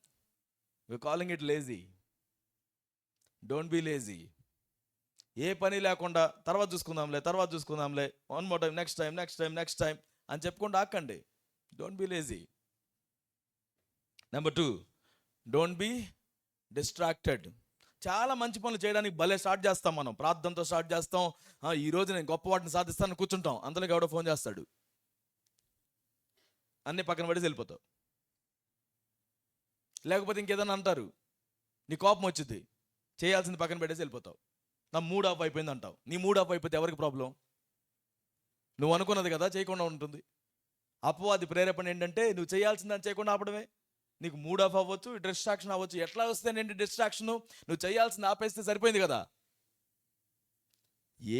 We calling it lazy. Don't be lazy. ఏ పని లేకుండా తర్వాత చూసుకుందాంలే, one more time, next time అని చెప్పుకుంటూ ఆకండి. Don't be lazy. Number 2, don't be distracted. చాలా మంచి పనులు చేయడానికి భలే స్టార్ట్ చేస్తాం మనం. ప్రార్థనతో స్టార్ట్ చేస్తాం. ఈరోజు నేను గొప్ప వాటిని సాధిస్తాను కూర్చుంటాం. అందులోకి ఎవడో ఫోన్ చేస్తాడు, అన్నీ పక్కన పడేసి వెళ్ళిపోతావు. లేకపోతే ఇంకేదన్నా అంటారు, నీ కోపం వచ్చింది, చేయాల్సింది పక్కన పెట్టేసి వెళ్ళిపోతావు. నా మూడ్ ఆఫ్ అయిపోయింది అంటావు. నీ మూడ్ ఆఫ్ అయిపోతే ఎవరికి ప్రాబ్లం? నువ్వు అనుకున్నది కదా చేయకుండా ఉంటుంది. అపవాది ప్రేరేపణ ఏంటంటే నువ్వు చేయాల్సిందని చేయకుండా ఆపడమే. నీకు మూడ్ ఆఫ్ అవ్వచ్చు, డిస్ట్రాక్షన్ అవ్వచ్చు. ఎట్లా వస్తేనేంటి డిస్ట్రాక్షను? నువ్వు చేయాల్సింది ఆపేస్తే సరిపోయింది కదా.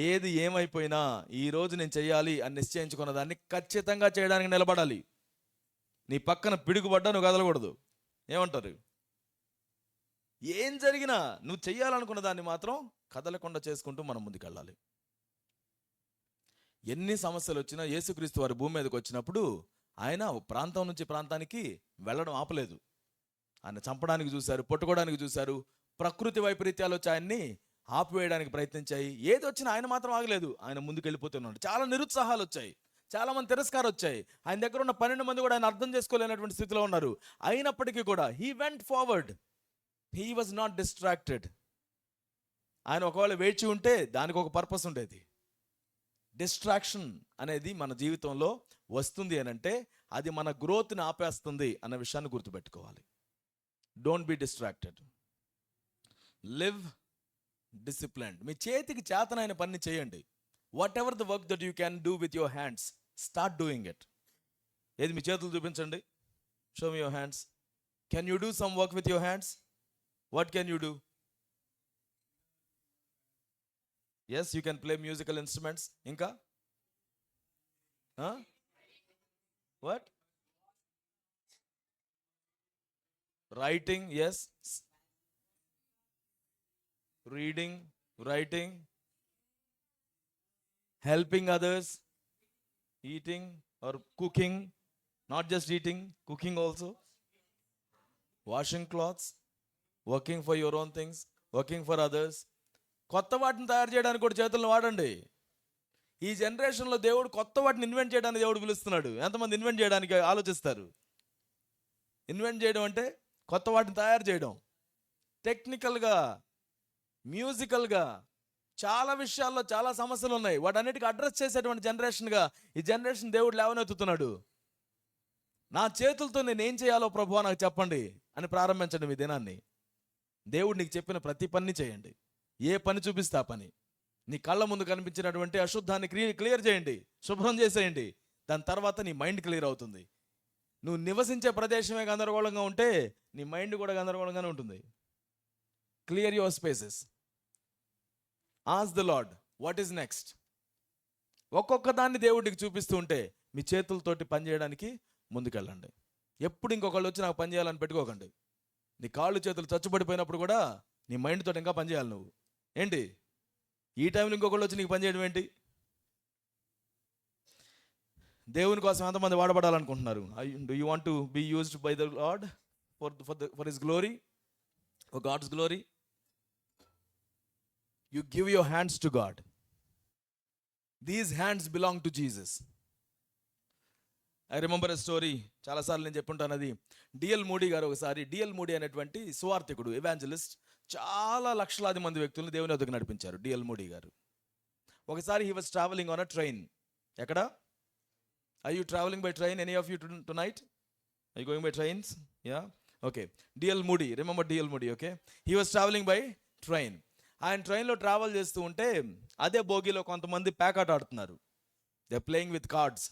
ఏది ఏమైపోయినా ఈరోజు నేను చేయాలి అని నిశ్చయించుకున్న దాన్ని ఖచ్చితంగా చేయడానికి నిలబడాలి. నీ పక్కన పిడుగుపడ్డా నువ్వు కదలకూడదు. ఏమంటారు? ఏం జరిగినా నువ్వు చెయ్యాలనుకున్న దాన్ని మాత్రం కదలకుండా చేసుకుంటూ మనం ముందుకెళ్ళాలి. ఎన్ని సమస్యలు వచ్చినా యేసుక్రీస్తు వారి భూమి మీదకి వచ్చినప్పుడు ఆయన ప్రాంతం నుంచి ప్రాంతానికి వెళ్ళడం ఆపలేదు. ఆయన చంపడానికి చూశారు, పట్టుకోవడానికి చూశారు. ప్రకృతి వైపరీత్యాలు వచ్చి ఆయన్ని ఆపివేయడానికి ప్రయత్నించాయి. ఏది వచ్చినా ఆయన మాత్రం ఆగలేదు. ఆయన ముందుకు వెళ్ళిపోతున్నాడు. చాలా నిరుత్సాహాలు వచ్చాయి, చాలా మంది తిరస్కారం వచ్చాయి. ఆయన దగ్గర ఉన్న 12 మంది కూడా ఆయన అర్థం చేసుకోలేనటువంటి స్థితిలో ఉన్నారు. అయినప్పటికీ కూడా he went forward. He was not distracted. ఆయన ఒకవేళ వేచి ఉంటే దానికి ఒక పర్పస్ ఉండేది. డిస్ట్రాక్షన్ అనేది మన జీవితంలో వస్తుంది అని అంటే అది మన గ్రోత్ని ఆపేస్తుంది అన్న విషయాన్ని గుర్తుపెట్టుకోవాలి. Don't be distracted. Live disciplined. మీ చేతికి చేతనైన పని చేయండి. Whatever the work that you can do with your hands, start doing it. ఏది? మీ చేతులు చూపించండి. Show me your hands. Can you do some work with your hands? What can you do? Yes, you can play musical instruments. ఇంకా what? Writing. Yes. Reading, writing, helping others, eating or cooking, not just eating, cooking also, washing clothes, working for your own things, working for others. కొత్త వాటిని తయారు చేయడానికి కూడా చేతులను వాడండి. ఈ జనరేషన్లో దేవుడు కొత్త వాటిని ఇన్వెంట్ చేయడానికి దేవుడు పిలుస్తున్నాడు. ఎంతమంది ఇన్వెంట్ చేయడానికి ఆలోచిస్తారు? ఇన్వెంట్ చేయడం అంటే కొత్త వాటిని తయారు చేయడం. టెక్నికల్గా, మ్యూజికల్గా, చాలా విషయాల్లో చాలా సమస్యలు ఉన్నాయి. వాటన్నిటికీ అడ్రస్ చేసేటువంటి జనరేషన్గా ఈ జనరేషన్ దేవుడు లేవనెత్తుతున్నాడు. నా చేతులతో నేను ఏం చేయాలో ప్రభువా నాకు చెప్పండి అని ప్రారంభించండి మీ దినాన్ని. దేవుడు నీకు చెప్పిన ప్రతి పని చేయండి. ఏ పని చూపిస్తే ఆ పని. నీ కళ్ళ ముందు కనిపించినటువంటి అశుద్ధాన్ని క్లియర్ చేయండి, శుభ్రం చేసేయండి. దాని తర్వాత నీ మైండ్ క్లియర్ అవుతుంది. నువ్వు నివసించే ప్రదేశమే గందరగోళంగా ఉంటే నీ మైండ్ కూడా గందరగోళంగానే ఉంటుంది. Clear your spaces. Ask the lord what is next. ఒక్కొక్క దాన్ని దేవుడికి చూపిస్తూ ఉంటే మీ చేతులతోటి పని చేయడానికి ముందుకెళ్ళండి. ఎప్పుడు ఇంకొకళ్ళు వచ్చి నాకు పని చేయాలని పెట్టుకోకండి. నీ కాళ్ళు చేతులు చచ్చుబడిపోయినప్పుడు కూడా నీ మైండ్ తోటి ఇంకా పని చేయాలి నువ్వు. ఏంటి ఈ టైంలో ఇంకొకళ్ళు వచ్చి నీకు పని చేయడం ఏంటి? దేవుని కోసం ఎంతమంది వాడబడాలనుకుంటున్నారు? Do you want to be used by the Lord for his glory, for God's glory? You give your hands to God. These hands belong to Jesus. I remember a story. చాలాసార్లు నేను చెప్పుంటాను అది. డిఎల్ మూడీ గారు ఒకసారి, DL moody అనేటువంటి సువార్థికుడు, evangelist, చాలా లక్షలాది మంది వ్యక్తులను దేవుని వద్దకు నడిపించారు డిఎల్ మూడీ గారు. ఒకసారి he was travelling on a train. ఎక్కడ? Are you traveling by train? Any of you tonight? Are you going by trains? Yeah? Okay. DL moody, remember DL moody, okay? He was traveling by train. ఆయన ట్రైన్లో travel చేస్తూ ఉంటే అదే బోగిలో కొంతమంది ప్యాకాట్ ఆడుతున్నారు. They playing with cards.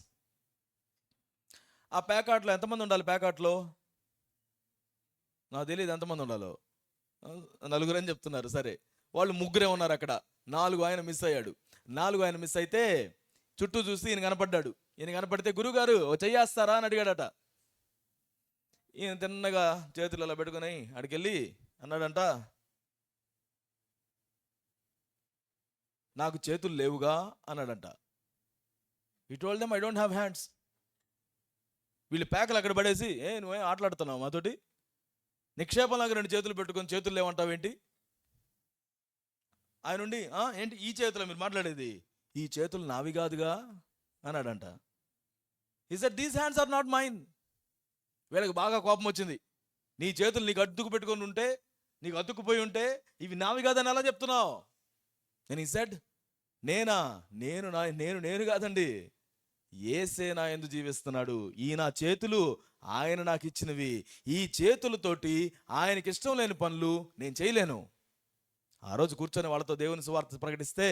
ఆ ప్యాకాట్లో ఎంతమంది ఉండాలి? ప్యాకాట్లో నాకు తెలియదు ఎంతమంది ఉండాలో. 4 అని చెప్తున్నారు. సరే, వాళ్ళు 3 ఉన్నారు అక్కడ. 4 ఆయన మిస్ అయ్యాడు. 4 ఆయన మిస్ అయితే చుట్టూ చూసి ఈయన కనపడ్డాడు. ఈయన కనపడితే గురుగారు చెయ్యేస్తారా అని అడిగాడట. ఈయన తిన్నగా చేతులు అలా పెట్టుకుని అడికెళ్ళి అన్నాడంట, నాకు చేతులు లేవుగా అన్నాడంట. He told them I don't have hands. వీళ్ళు ప్యాకలు అక్కడ పడేసి, నువ్వేం ఆటలాడుతున్నావు మాతోటి? నిక్షేపంలాగా 2 చేతులు పెట్టుకొని చేతులు లేవంటావేంటి? ఆయన నుండి ఏంటి ఈ చేతులు మీరు మాట్లాడేది? ఈ చేతులు నావి కాదుగా అన్నాడంట. He said these hands are not mine. వీళ్ళకి బాగా కోపం వచ్చింది. నీ చేతులు నీకు అద్దుకు పెట్టుకొని ఉంటే, నీకు అతుక్కుపోయి ఉంటే ఇవి నావి కాదని ఎలా చెప్తున్నావు? And he said, నేను కాదండి, యేసే నా యందు జీవిస్తున్నాడు. ఈ నా చేతులు ఆయన నాకు ఇచ్చినవి. ఈ చేతులతోటి ఆయనకి ఇష్టం లేని పనులు నేను చేయలేను. ఆ రోజు కూర్చొని వాళ్ళతో దేవుని సువార్త ప్రకటిస్తే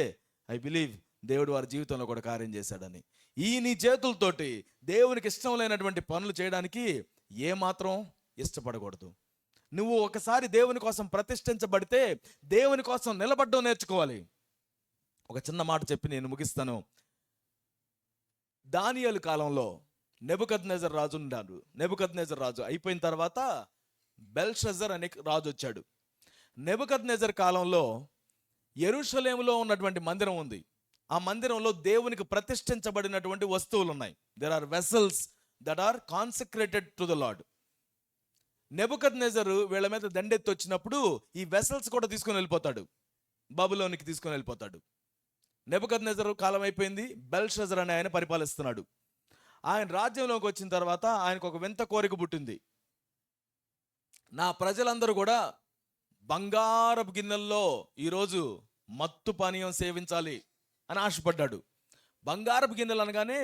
ఐ బిలీవ్ దేవుడు వారి జీవితంలో కూడా కార్యం చేశాడని. ఈ నీ చేతులతోటి దేవునికి ఇష్టం లేనటువంటి పనులు చేయడానికి ఏమాత్రం ఇష్టపడకూడదు. నువ్వు ఒకసారి దేవుని కోసం ప్రతిష్ఠించబడితే దేవుని కోసం నిలబడడం నేర్చుకోవాలి. ఒక చిన్న మాట చెప్పి నేను ముగిస్తాను. దానియేలు కాలంలో నెబుకద్నెజర్ రాజు ఉన్నాడు. నెబుకద్నెజర్ రాజు అయిపోయిన తర్వాత బెల్షజర్ అనే రాజు వచ్చాడు. నెబుకద్నెజర్ కాలంలో యెరూషలేములో ఉన్నటువంటి మందిరం ఉంది. ఆ మందిరంలో దేవునికి ప్రతిష్ఠించబడినటువంటి వస్తువులు ఉన్నాయి. There are vessels that are consecrated to the Lord. Nebuchadnezzar వీళ్ళ మీద దండెత్తి వచ్చినప్పుడు ఈ వెసల్స్ కూడా తీసుకొని వెళ్ళిపోతాడు, బబులోనికి తీసుకొని వెళ్ళిపోతాడు. నెబుకద్నెజరు కాలం అయిపోయింది. బెల్షజర్ అనే ఆయన పరిపాలిస్తున్నాడు. ఆయన రాజ్యంలోకి వచ్చిన తర్వాత ఆయనకు ఒక వింత కోరిక పుట్టింది. నా ప్రజలందరూ కూడా బంగారపు గిన్నెల్లో ఈరోజు మత్తు పానీయం సేవించాలి అని ఆశపడ్డాడు. బంగారపు గిన్నెలు అనగానే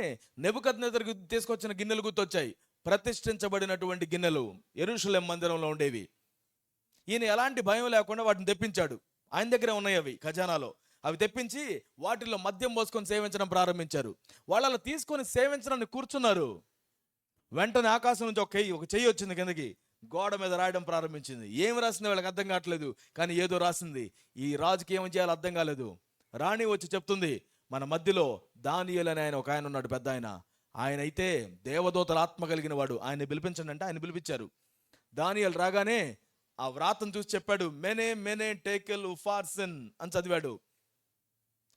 నెబుకద్నెజరు తీసుకొచ్చిన గిన్నెలు గుర్తొచ్చాయి. ప్రతిష్ఠించబడినటువంటి గిన్నెలు యెరూషలేం మందిరంలో ఉండేవి. ఈయన ఎలాంటి భయం లేకుండా వాటిని తెప్పించాడు. ఆయన దగ్గరే ఉన్నాయి అవి ఖజానాలో. అవి తెప్పించి వాటిల్లో మద్యం పోసుకొని సేవించడం ప్రారంభించారు. వాళ్ళని తీసుకొని సేవించడానికి కూర్చున్నారు. వెంటనే ఆకాశం నుంచి ఒక చెయ్యి వచ్చింది కిందకి, గోడ మీద రాయడం ప్రారంభించింది. ఏమి రాసింది వాళ్ళకి అర్థం కావట్లేదు, కానీ ఏదో రాసింది. ఈ రాజుకి ఏం చేయాలో అర్థం కాలేదు. రాణి వచ్చి చెప్తుంది, మన మధ్యలో దానియేలు అనే ఆయన ఒక ఆయన ఉన్నాడు, పెద్ద ఆయన. ఆయన అయితే దేవదూతల ఆత్మ కలిగిన వాడు, ఆయన్ని పిలిపించండి అంటే ఆయన పిలిపించారు. దానియేలు రాగానే ఆ వ్రాతను చూసి చెప్పాడు, మెనే మెనే టేకెల్ ఉఫార్సన్ అని చదివాడు.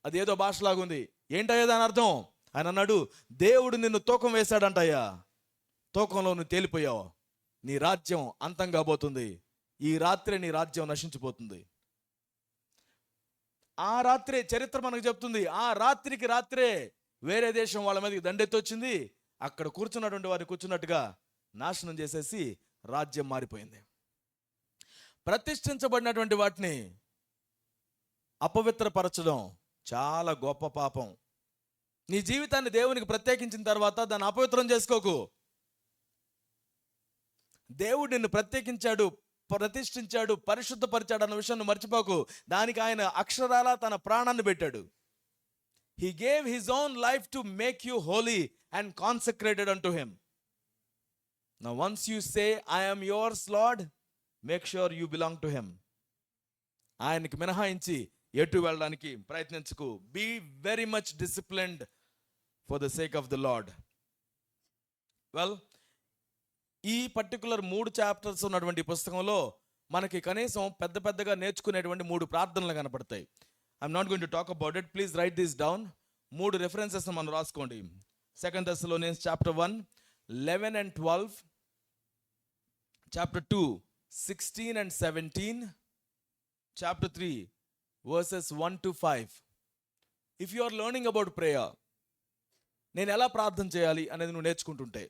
అది ఏదో భాషలాగుంది. ఏంటయ్యా దాని అర్థం? ఆయన అన్నాడు, దేవుడు నిన్ను తూకం వేశాడంటయ్యా, తూకంలో నువ్వు తేలిపోయావు, నీ రాజ్యం అంతం కాబోతుంది, ఈ రాత్రే నీ రాజ్యం నశించిపోతుంది. ఆ రాత్రే చరిత్ర మనకు చెప్తుంది, ఆ రాత్రికి రాత్రే వేరే దేశం వాళ్ళ మీదకి దండెత్తి వచ్చింది. అక్కడ కూర్చున్నటువంటి వారిని కూర్చున్నట్టుగా నాశనం చేసేసి రాజ్యం మారిపోయింది. ప్రతిష్ఠించబడినటువంటి వాటిని అపవిత్రపరచడం చాలా గొప్ప పాపం. నీ జీవితాన్ని దేవునికి ప్రత్యేకించిన తర్వాత దాన్ని అపవిత్రం చేసుకోకు. దేవుడు నిన్ను ప్రత్యేకించాడు, ప్రతిష్ఠించాడు, పరిశుద్ధపరిచాడు అన్న విషయాన్ని మర్చిపోకు. దానికి ఆయన అక్షరాల తన ప్రాణాన్ని పెట్టాడు. He gave his own life to make you holy and consecrated unto him. Now once you say, I am yours, Lord, make sure you belong to him. ఆయనకి మినహాయించి ఎటు వెళ్ళడానికి ప్రయత్నించకు. Be very much disciplined for the sake of the Lord. Well, ఈ particular 3 chapters ఉన్నటువంటి పుస్తకంలో మనకి కనీసం పెద్దగా నేర్చుకునేటువంటి 3 ప్రార్థనలు కనపడతాయి. I'm not going to talk about it. Please right this down. 3 references మనం రాసుకోండి. 2 Thessalonians chapter 1, 11 and 12, chapter 2, 16 and 17, chapter 3, verses 1 to 5. If you are learning about prayer, నేను ఎలా ప్రార్థన చేయాలి అనేది నువ్వు నేర్చుకుంటుంటే,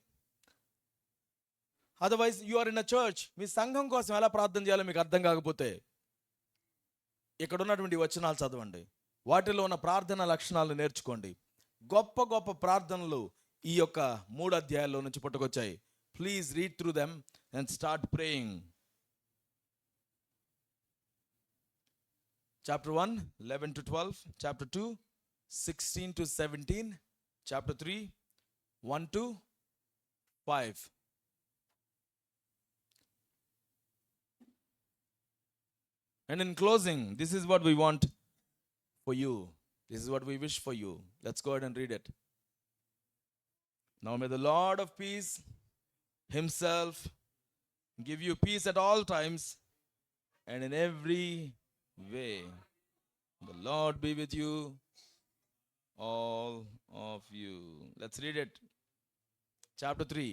otherwise you are in a church, మీ సంఘం కోసం ఎలా ప్రార్థన చేయాలో మీకు అర్థం కాకపోతే ఇక్కడ ఉన్నటువంటి వచనాలు చదవండి. వాటిలో ఉన్న ప్రార్థన లక్షణాలను నేర్చుకోండి. గొప్ప గొప్ప ప్రార్థనలు ఈ యొక్క 3 అధ్యాయాల్లో నుంచి పుట్టుకొచ్చాయి. Please read through them and start praying. Chapter 1, 11 to 12, chapter 2, 16 to 17, chapter 3, 1 to 5. And in closing, this is what we want for you. This is what we wish for you. Let's go ahead and read it. Now may the Lord of peace himself give you peace at all times and in every way. The Lord be with you, all of you. Let's read it. Chapter 3,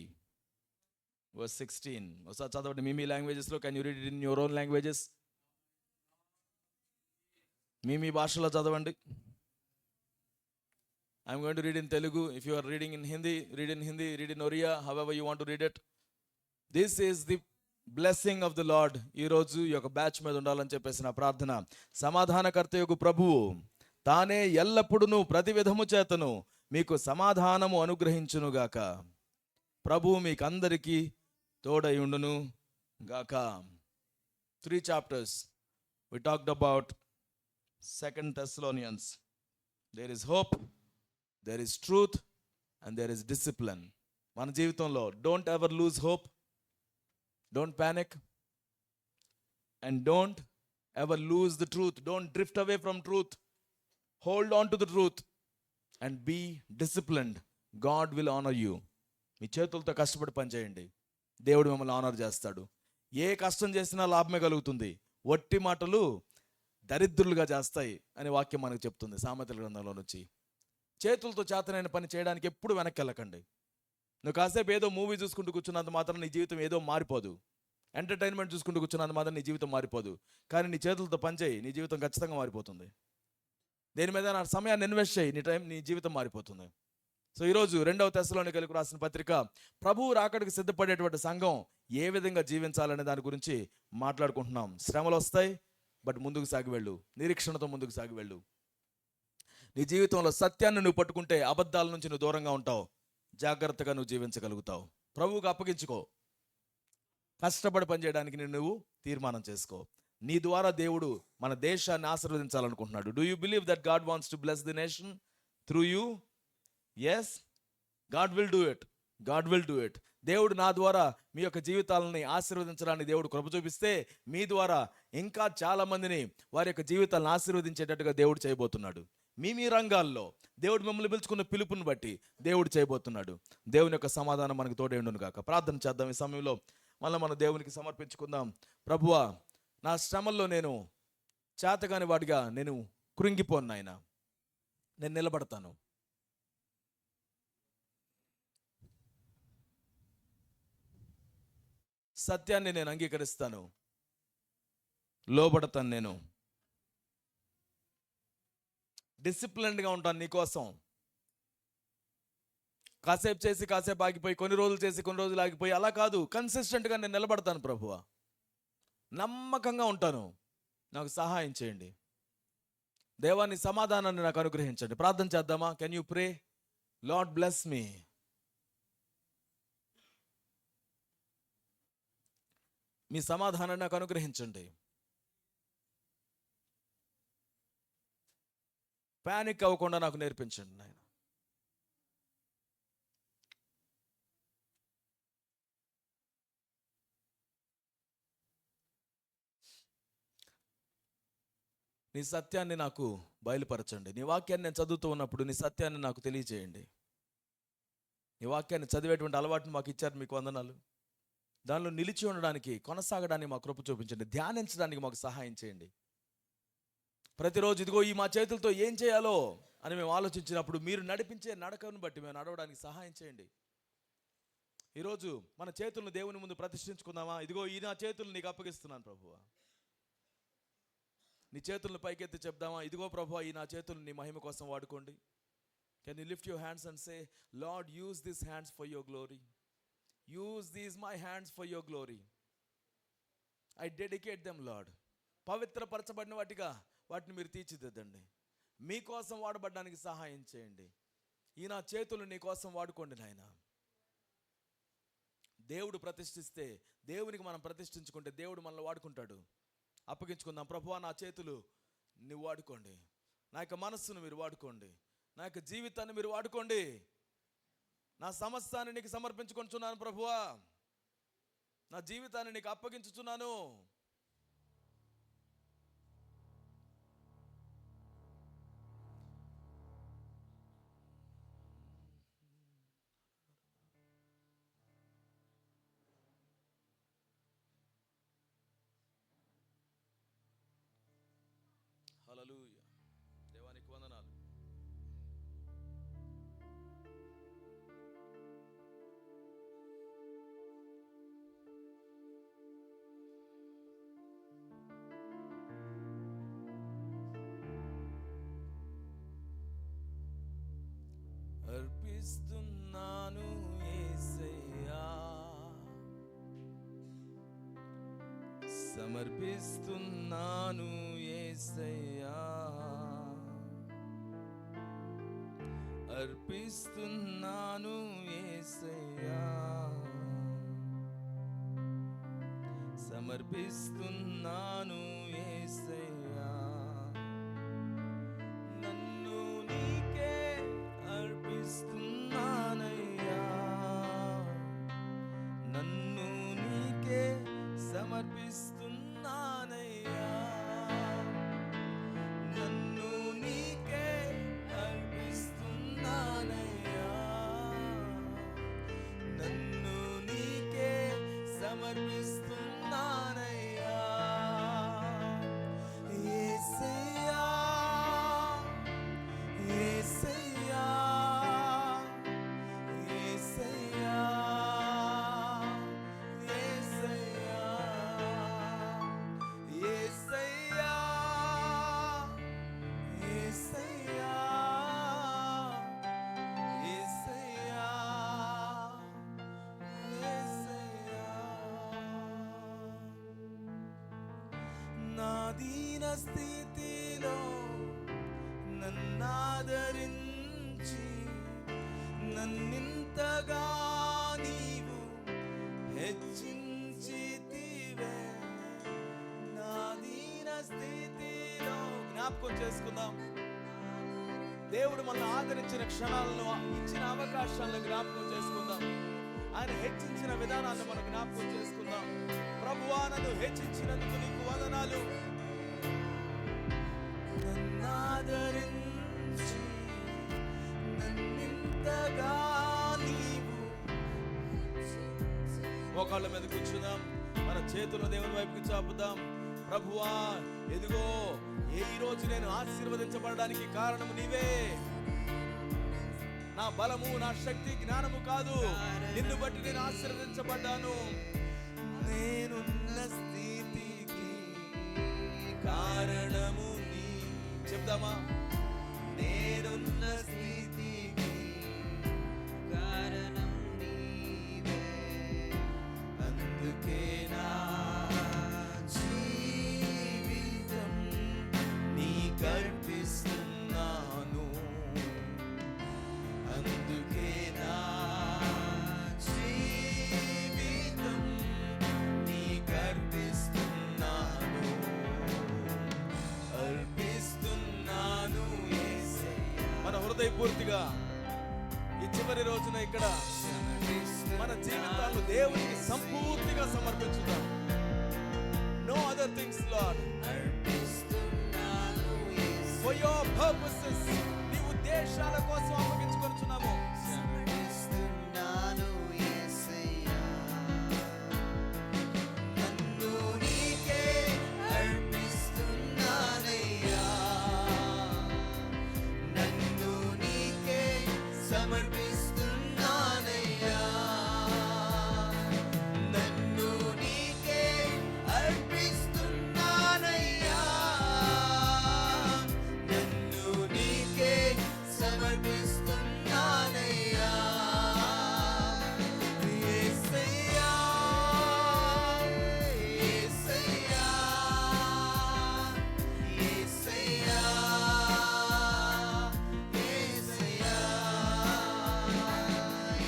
verse 16. Osa chadavandi Mimi languages lo. Can you read it in your own languages? Mimi bhashalo chadavandi. I'm going to read in Telugu. If you are reading in Hindi, read in Hindi, read in Oriya, however you want to read it. This is the blessing of the lord. ఈరోజు ఈ యొక్క batch మీద ఉండాలని చెప్పేసి నా ప్రార్థన. సమాధానకర్త యొక్క ప్రభువు తానే ఎల్లప్పుడూ ప్రతి విధము చేతను మీకు సమాధానము అనుగ్రహించునుగాక. ప్రభువు మీకు అందరికీ తోడై ఉండును గాక. 3 chapters we talked about 2 Thessalonians. There is hope, there is truth and there is discipline. మన జీవితంలో don't ever lose hope, don't panic, and don't ever lose the truth. Don't drift away from truth. Hold on to the truth and be disciplined. God will honor you. మీ చేతులతో కష్టపడి పని చేయండి, దేవుడు మిమ్మల్ని honour చేస్తాడు. ఏ కష్టం చేసినా లాభమే కలుగుతుంది. వట్టి మాటలు దరిద్రులుగా చేస్తాయి అని వాక్యం మనకు చెప్తుంది సామెతల గ్రంథంలో నుంచి. చేతులతో చేతనైన పని చేయడానికి ఎప్పుడు వెనక్కి వెళ్ళకండి. నువ్వు కాసేపు ఏదో మూవీ చూసుకుంటూ కూర్చున్నంత మాత్రం నీ జీవితం ఏదో మారిపోదు. ఎంటర్టైన్మెంట్ చూసుకుంటూ కూర్చున్నంత మాత్రం నీ జీవితం మారిపోదు. కానీ నీ చేతులతో పని చేయి, నీ జీవితం ఖచ్చితంగా మారిపోతుంది. దేని మీద నా సమయాన్ని ఇన్వెస్ట్ చేయి, నీ జీవితం మారిపోతుంది. సో ఈరోజు 2వ తెస్సలోనికీయులకు రాసిన పత్రిక, ప్రభువు రాకడకు సిద్ధపడేటువంటి సంఘం ఏ విధంగా జీవించాలనే దాని గురించి మాట్లాడుకుంటున్నాం. శ్రమలు వస్తాయి, బట్ ముందుకు సాగి వెళ్ళు, నిరీక్షణతో ముందుకు సాగి వెళ్ళు. నీ జీవితంలో సత్యాన్ని నువ్వు పట్టుకుంటే అబద్ధాల నుంచి నువ్వు దూరంగా ఉంటావు. జాగ్రత్తగా నువ్వు జీవించగలుగుతావు. ప్రభువుకు అప్పగించుకో. కష్టపడి పనిచేయడానికి నువ్వు తీర్మానం చేసుకో. నీ ద్వారా దేవుడు మన దేశాన్ని ఆశీర్వదించాలనుకుంటున్నాడు. Do you believe that God wants to bless the nation through you? Yes, God will do it. God will do it. దేవుడు నా ద్వారా మీ యొక్క జీవితాలని ఆశీర్వదించడానికి దేవుడు కృప చూపిస్తే మీ ద్వారా ఇంకా చాలా మందిని వారి యొక్క జీవితాలను ఆశీర్వదించేటట్టుగా దేవుడు చేయబోతున్నాడు. మీ రంగాల్లో దేవుడు మిమ్మల్ని పిలుచుకున్న పిలుపుని బట్టి దేవుడు చేయబోతున్నాడు. దేవుని యొక్క సమాధానం మనకు తోడే ఉండును గాక. ప్రార్థన చేద్దాం. ఈ సమయంలో మళ్ళీ మనం దేవునికి సమర్పించుకుందాం. ప్రభువా, నా శ్రమల్లో నేను చేతగాని వాడిగా నేను కృంగిపోను నాయన. నేను నిలబడతాను. సత్యాన్ని నేను అంగీకరిస్తాను, లోబడతాను. నేను డిసిప్లిన్డ్గా ఉంటాను నీకోసం. కాసేపు చేసి కాసేపు ఆగిపోయి, కొన్ని రోజులు చేసి కొన్ని రోజులు ఆగిపోయి అలా కాదు. కన్సిస్టెంట్గా నేను నిలబడతాను ప్రభువా. నమ్మకంగా ఉంటాను. నాకు సహాయం చేయండి. దేవా నీ సమాధానాన్ని నాకు అనుగ్రహించండి. ప్రార్థన చేద్దామా? Can you pray? Lord bless me. మీ సమాధానాన్ని నాకు అనుగ్రహించండి. పానిక్ అవ్వకుండా నాకు నేర్పించండి నాయన. నీ సత్యాన్ని నాకు బయలుపరచండి. నీ వాక్యాన్ని నేను చదువుతూ ఉన్నప్పుడు నీ సత్యాన్ని నాకు తెలియజేయండి. నీ వాక్యాన్ని చదివేటువంటి అలవాటును మాకు ఇచ్చారు, మీకు వందనాలు. దానిలో నిలిచి ఉండడానికి, కొనసాగడానికి మా కృప చూపించండి. ధ్యానించడానికి మాకు సహాయం చేయండి. ప్రతిరోజు ఇదిగో ఈ మా చేతులతో ఏం చేయాలో అని మేము ఆలోచించినప్పుడు మీరు నడిపించే నడకను బట్టి మేము నడవడానికి సహాయం చేయండి. ఈరోజు మన చేతులను దేవుని ముందు ప్రతిష్ఠించుకుందామా? ఇదిగో ఈ నా చేతులు నీకు అప్పగిస్తున్నాను ప్రభువా. నీ చేతులను పైకెత్తి చెప్దామా? ఇదిగో ప్రభువా, ఈ నా చేతులను నీ మహిమ కోసం వాడుకోండి. Can you lift your hands and say, Lord use this hands for your glory. Use these my hands for your glory. I dedicate them Lord. పవిత్రపరచబడిన వాటిని మీరు తీర్చిదిద్దండి. మీకోసం వాడబడడానికి సహాయం చేయండి. ఈ నా చేతులు నీ కోసం వాడుకోండి నాయన. దేవుడు ప్రతిష్ఠిస్తే, దేవునికి మనం ప్రతిష్ఠించుకుంటే దేవుడు మనల్ని వాడుకుంటాడు. అప్పగించుకుందాం. ప్రభువా, నా చేతులు నువ్వు వాడుకోండి. నా యొక్క మనస్సును మీరు వాడుకోండి. నా యొక్క జీవితాన్ని మీరు వాడుకోండి. నా సమస్తాన్ని నీకు సమర్పించుకుంటున్నాను ప్రభువా. నా జీవితాన్ని నీకు అప్పగించుచున్నాను. హల్లెలూయా. దేవానికి వందనాలు. అర్పిస్తున్నాను యేసయ్యా, సమర్పిస్తున్నాను యేసయ్యా, అర్పిస్తున్నాను యేసయ్యా, సమర్పిస్తున్నాను యేసయ్యా. నన్ను నీకే అర్పిస్తున్నానయ్యా, నన్ను నీకే సమర్పిస్తున్నానయ్యా, నన్ను నీకే అర్పిస్తున్నానయ్యా, నన్ను నీకే సమర్పిస్తున్నానయ్యా. యేసయ్యా, యేసయ్యా, యేసయ్యా, యేసయ్యా, యేసయ్యా, యేసయ్యా, యేసయ్యా. నా దీన స్థితిలో నన్నాదరించి నన్నింతగా నీవు హెచ్చించితివే. నా దీన స్థితిలో జ్ఞాపకం చేసుకుందాం. దేవుడు మనల్ని ఆదరించిన క్షణాలను, ఇచ్చిన అవకాశాలను జ్ఞాపకం చేసుకుందాం. ఆయన హెచ్చించిన విధానాన్ని మనం జ్ఞాపకం చేసుకుందాం. ప్రభువా, నన్ను హెచ్చించినందుకు నీకు వందనాలు. నన్నాదరించి నన్నింతగా నీవు. మోకాళ్ళ మీద కూర్చుందాం. మన చేతులు దేవుని వైపుకి చాపుదాం. ప్రభువా, ఎదిగో ఈ రోజు నేను ఆశీర్వదించబడడానికి కారణము నీవే. నా బలము, నా శక్తి, జ్ఞానము కాదు, నిన్ను బట్టి నేను ఆశీర్వదించబడ్డాను. నేనున్న స్థితికి కారణము నీ. చెప్దామా? నేనున్న స్థితికి కారణం నీవే. అందుకే నా జీవితం నీకర్పిస్తున్నాను. అందుకే నా జీవితం నీకర్పిస్తున్నాను, అర్పిస్తున్నాను యేసయ్యా. మన హృదయపూర్తిగా ఈ చివరి రోజున ఇక్కడ మన జీవితాలు దేవునికి సంపూర్తిగా సమర్పించుదాం. No other things, Lord. For your purposes, నీ ఉద్దేశాల కోసం అప్పగించుకొనుచున్నాము. సమర్పిస్తున్నాను యేసయ్యా, నన్ను నీకే అర్పిస్తున్నానయ్యా, నన్ను నీకే సమర్పిస్తున్నానయ్యా, నన్ను నీకే అర్పిస్తున్నానయ్యా, నన్ను నీకే సమర్పిస్తున్నానయ్యా. యేసయ్యా, యేసయ్యా, యేసయ్యా, యేసయ్యా,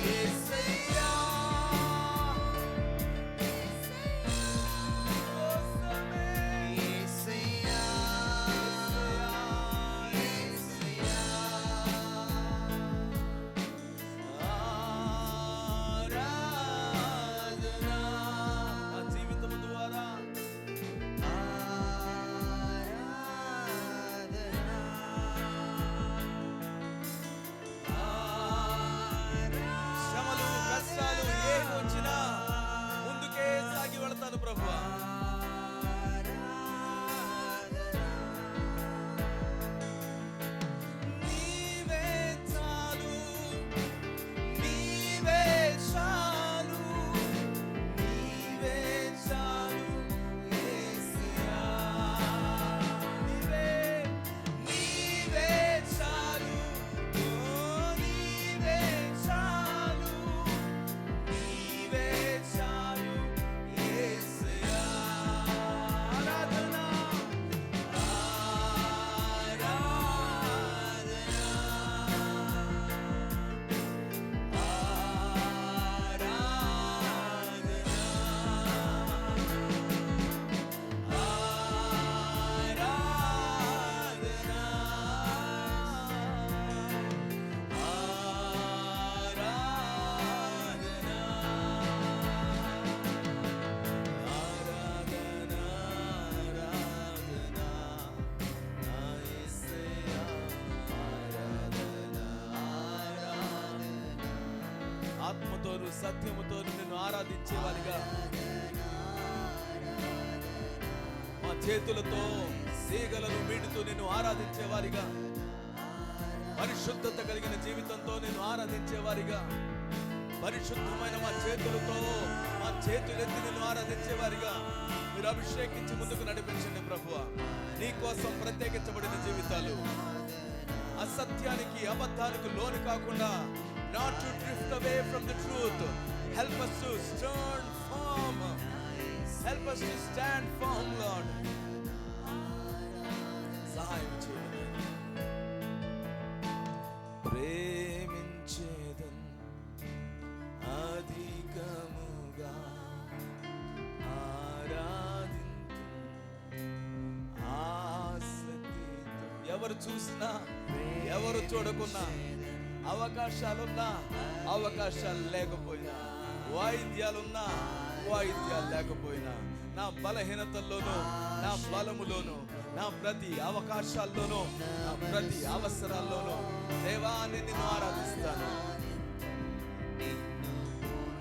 యేసయ్యా, యేసయ్యా, యేసయ్యా. ఆరాధన నా జీవితం ద్వారా శ్రమలు కష్టాలు ఏమి వచ్చినా ముందుకే సాగి వెళ్తాను ప్రభువా. నీవే చాలు, నీవే చాలు, నీవే చాలు యేసయ్యా. నీవే, నీవే చాలు, ఓ నీవే చాలు, నీవే చాలు యేసయ్యా. ఆరాధన, ఆత్మతోను సత్యముతోను నిన్ను ఆరాధించేవారిగా, మా చేతులతో తీగలను మీటుతూ నిన్ను ఆరాధించేవారిగా, పరిశుద్ధత కలిగిన జీవితంతో నిన్ను ఆరాధించేవారిగా, పరిశుద్ధమైన మా చేతులతో మా చేతులెత్తి నిన్ను ఆరాధించేవారిగా మీరు అభిషేకించి ముందుకు నడిపించండి ప్రభువా. నీ కోసం ప్రత్యేకించబడిన జీవితాలు, అసత్యానికి అబద్ధానికి లోను కాకుండా, not to drift away from the truth. Help us to stand firm. Help us to stand firm, Lord. సహాయం చేయండి. ప్రేమించేదన్ అధికముగా ఆరాధింతున్ ఆసక్తితో. ఎవరు చూసినా ఎవరు చూడకున్నా, అవకాశాలున్నా అవకాశాలు లేకపోయినా, వాయిద్యాలున్నా వాయిద్యాలు లేకపోయినా, నా బలహీనతల్లోనూ నా బలములోనూ, నా ప్రతి అవకాశాల్లోనూ నా ప్రతి అవసరాల్లోనూ దేవా నిన్ను ఆరాధిస్తాను.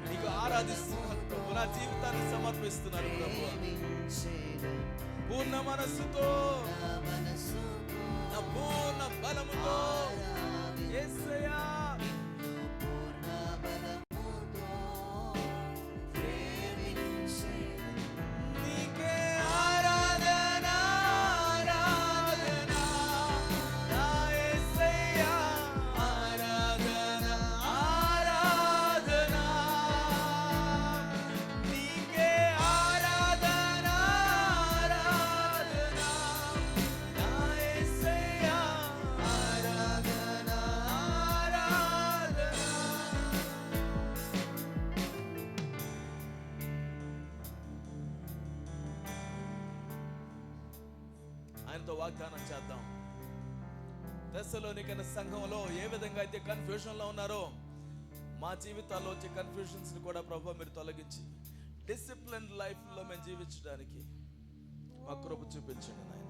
నీకు ఆరాధిస్తున్నాను ప్రభు, నా జీవితాన్ని సమర్పిస్తున్నాను ప్రభు. పూర్ణ మనస్సుతో, నా పూర్ణ బలముతో యేసయ్యా. నీకే ఆరాధన, ఆరాధన నా యేసయ్యా. ఆరాధన, ఆరాధన నీకే ఆరాధన, ఆరాధన నా యేసయ్యా. ఆరాధన, ఆరాధన దేవునితో వాగ్దానం చేద్దాం. తెస్సలోనికైన సంఘంలో ఏ విధంగా అయితే కన్ఫ్యూషన్లో ఉన్నారో, మా జీవితాల్లో వచ్చే కన్ఫ్యూషన్స్ కూడా ప్రభు మీరు తొలగించి డిసిప్లిన్ లైఫ్లో మేము జీవించడానికి మా కృప చూపించండి నాయన.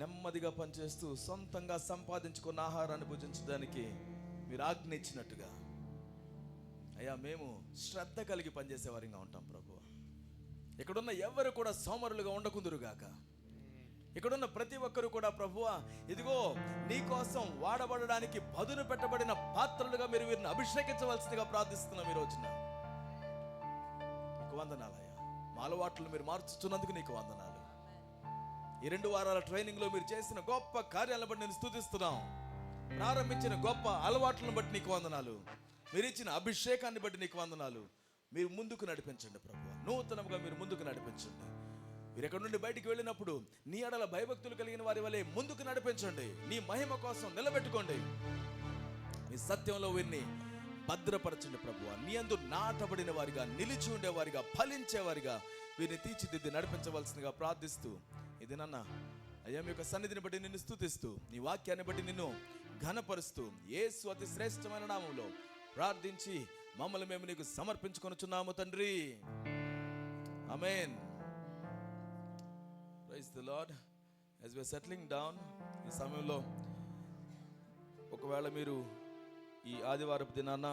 నెమ్మదిగా పనిచేస్తూ సొంతంగా సంపాదించుకున్న ఆహారాన్ని భుజించడానికి మీరు ఆజ్ఞ ఇచ్చినట్టుగా అయ్యా మేము శ్రద్ధ కలిగి పనిచేసేవారిగా ఉంటాం ప్రభు. ఇక్కడున్న ఎవరు కూడా సోమరులుగా ఉండకుందురుగాక. ఇక్కడున్న ప్రతి ఒక్కరు కూడా ప్రభువా ఇదిగో నీ కోసం వాడబడడానికి పదును పెట్టబడిన పాత్రలుగా మీరు వీరిని అభిషేకించవలసిందిగా ప్రార్థిస్తున్నాం. ఈ రోజున నీకు వందనాలయ్యా. మా అలవాట్లు మీరు మార్చుతున్నందుకు నీకు వందనాలు. ఈ 2 వారాల ట్రైనింగ్లో మీరు చేసిన గొప్ప కార్యాలను బట్టి నేను స్తుతిస్తున్నాం. ప్రారంభించిన గొప్ప అలవాట్లను బట్టి నీకు వందనాలు. మీరు ఇచ్చిన అభిషేకాన్ని బట్టి నీకు వందనాలు. మీరు ముందుకు నడిపించండి ప్రభువా, నూతనంగా మీరు ముందుకు నడిపించండి. మీరు ఎక్కడి నుండి బయటికి వెళ్ళినప్పుడు నీ ఎడల భయభక్తులు కలిగిన వారి వలె ముందుకు నడిపించండి. నీ మహిమ కోసం నిలబెట్టుకోండి. నీ సత్యంలో వీరిని భద్రపరచండి ప్రభువా. నీ యందు నాటబడిన వారిగా, నిలిచి ఉండేవారిగా, ఫలించేవారిగా వీరిని తీర్చిదిద్ది నడిపించవలసిందిగా ప్రార్థిస్తూ ఇది నాన్న అయ్యా మీ యొక్క సన్నిధిని బట్టి నిన్ను స్తుతిస్తూ, నీ వాక్యాన్ని బట్టి నిన్ను ఘనపరుస్తూ యేసు అతి శ్రేష్టమైన నామములో ప్రార్థించి మమ్మల్ని మేము నీకు సమర్పించుకొనుచున్నాము తండ్రి. Amen. Praise the Lord. As we are settling down, ఈ సమయంలో ఒకవేళ మీరు ఈ ఆదివారపు దినాన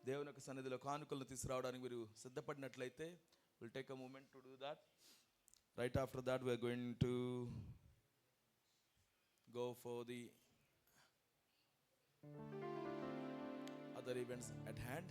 దేవుని యొక్క సన్నిధిలో కానుకలను తీసుకురావడానికి మీరు సిద్ధపడినట్లయితే will take a moment to do that. Right after that we are going to go for the other events at hand.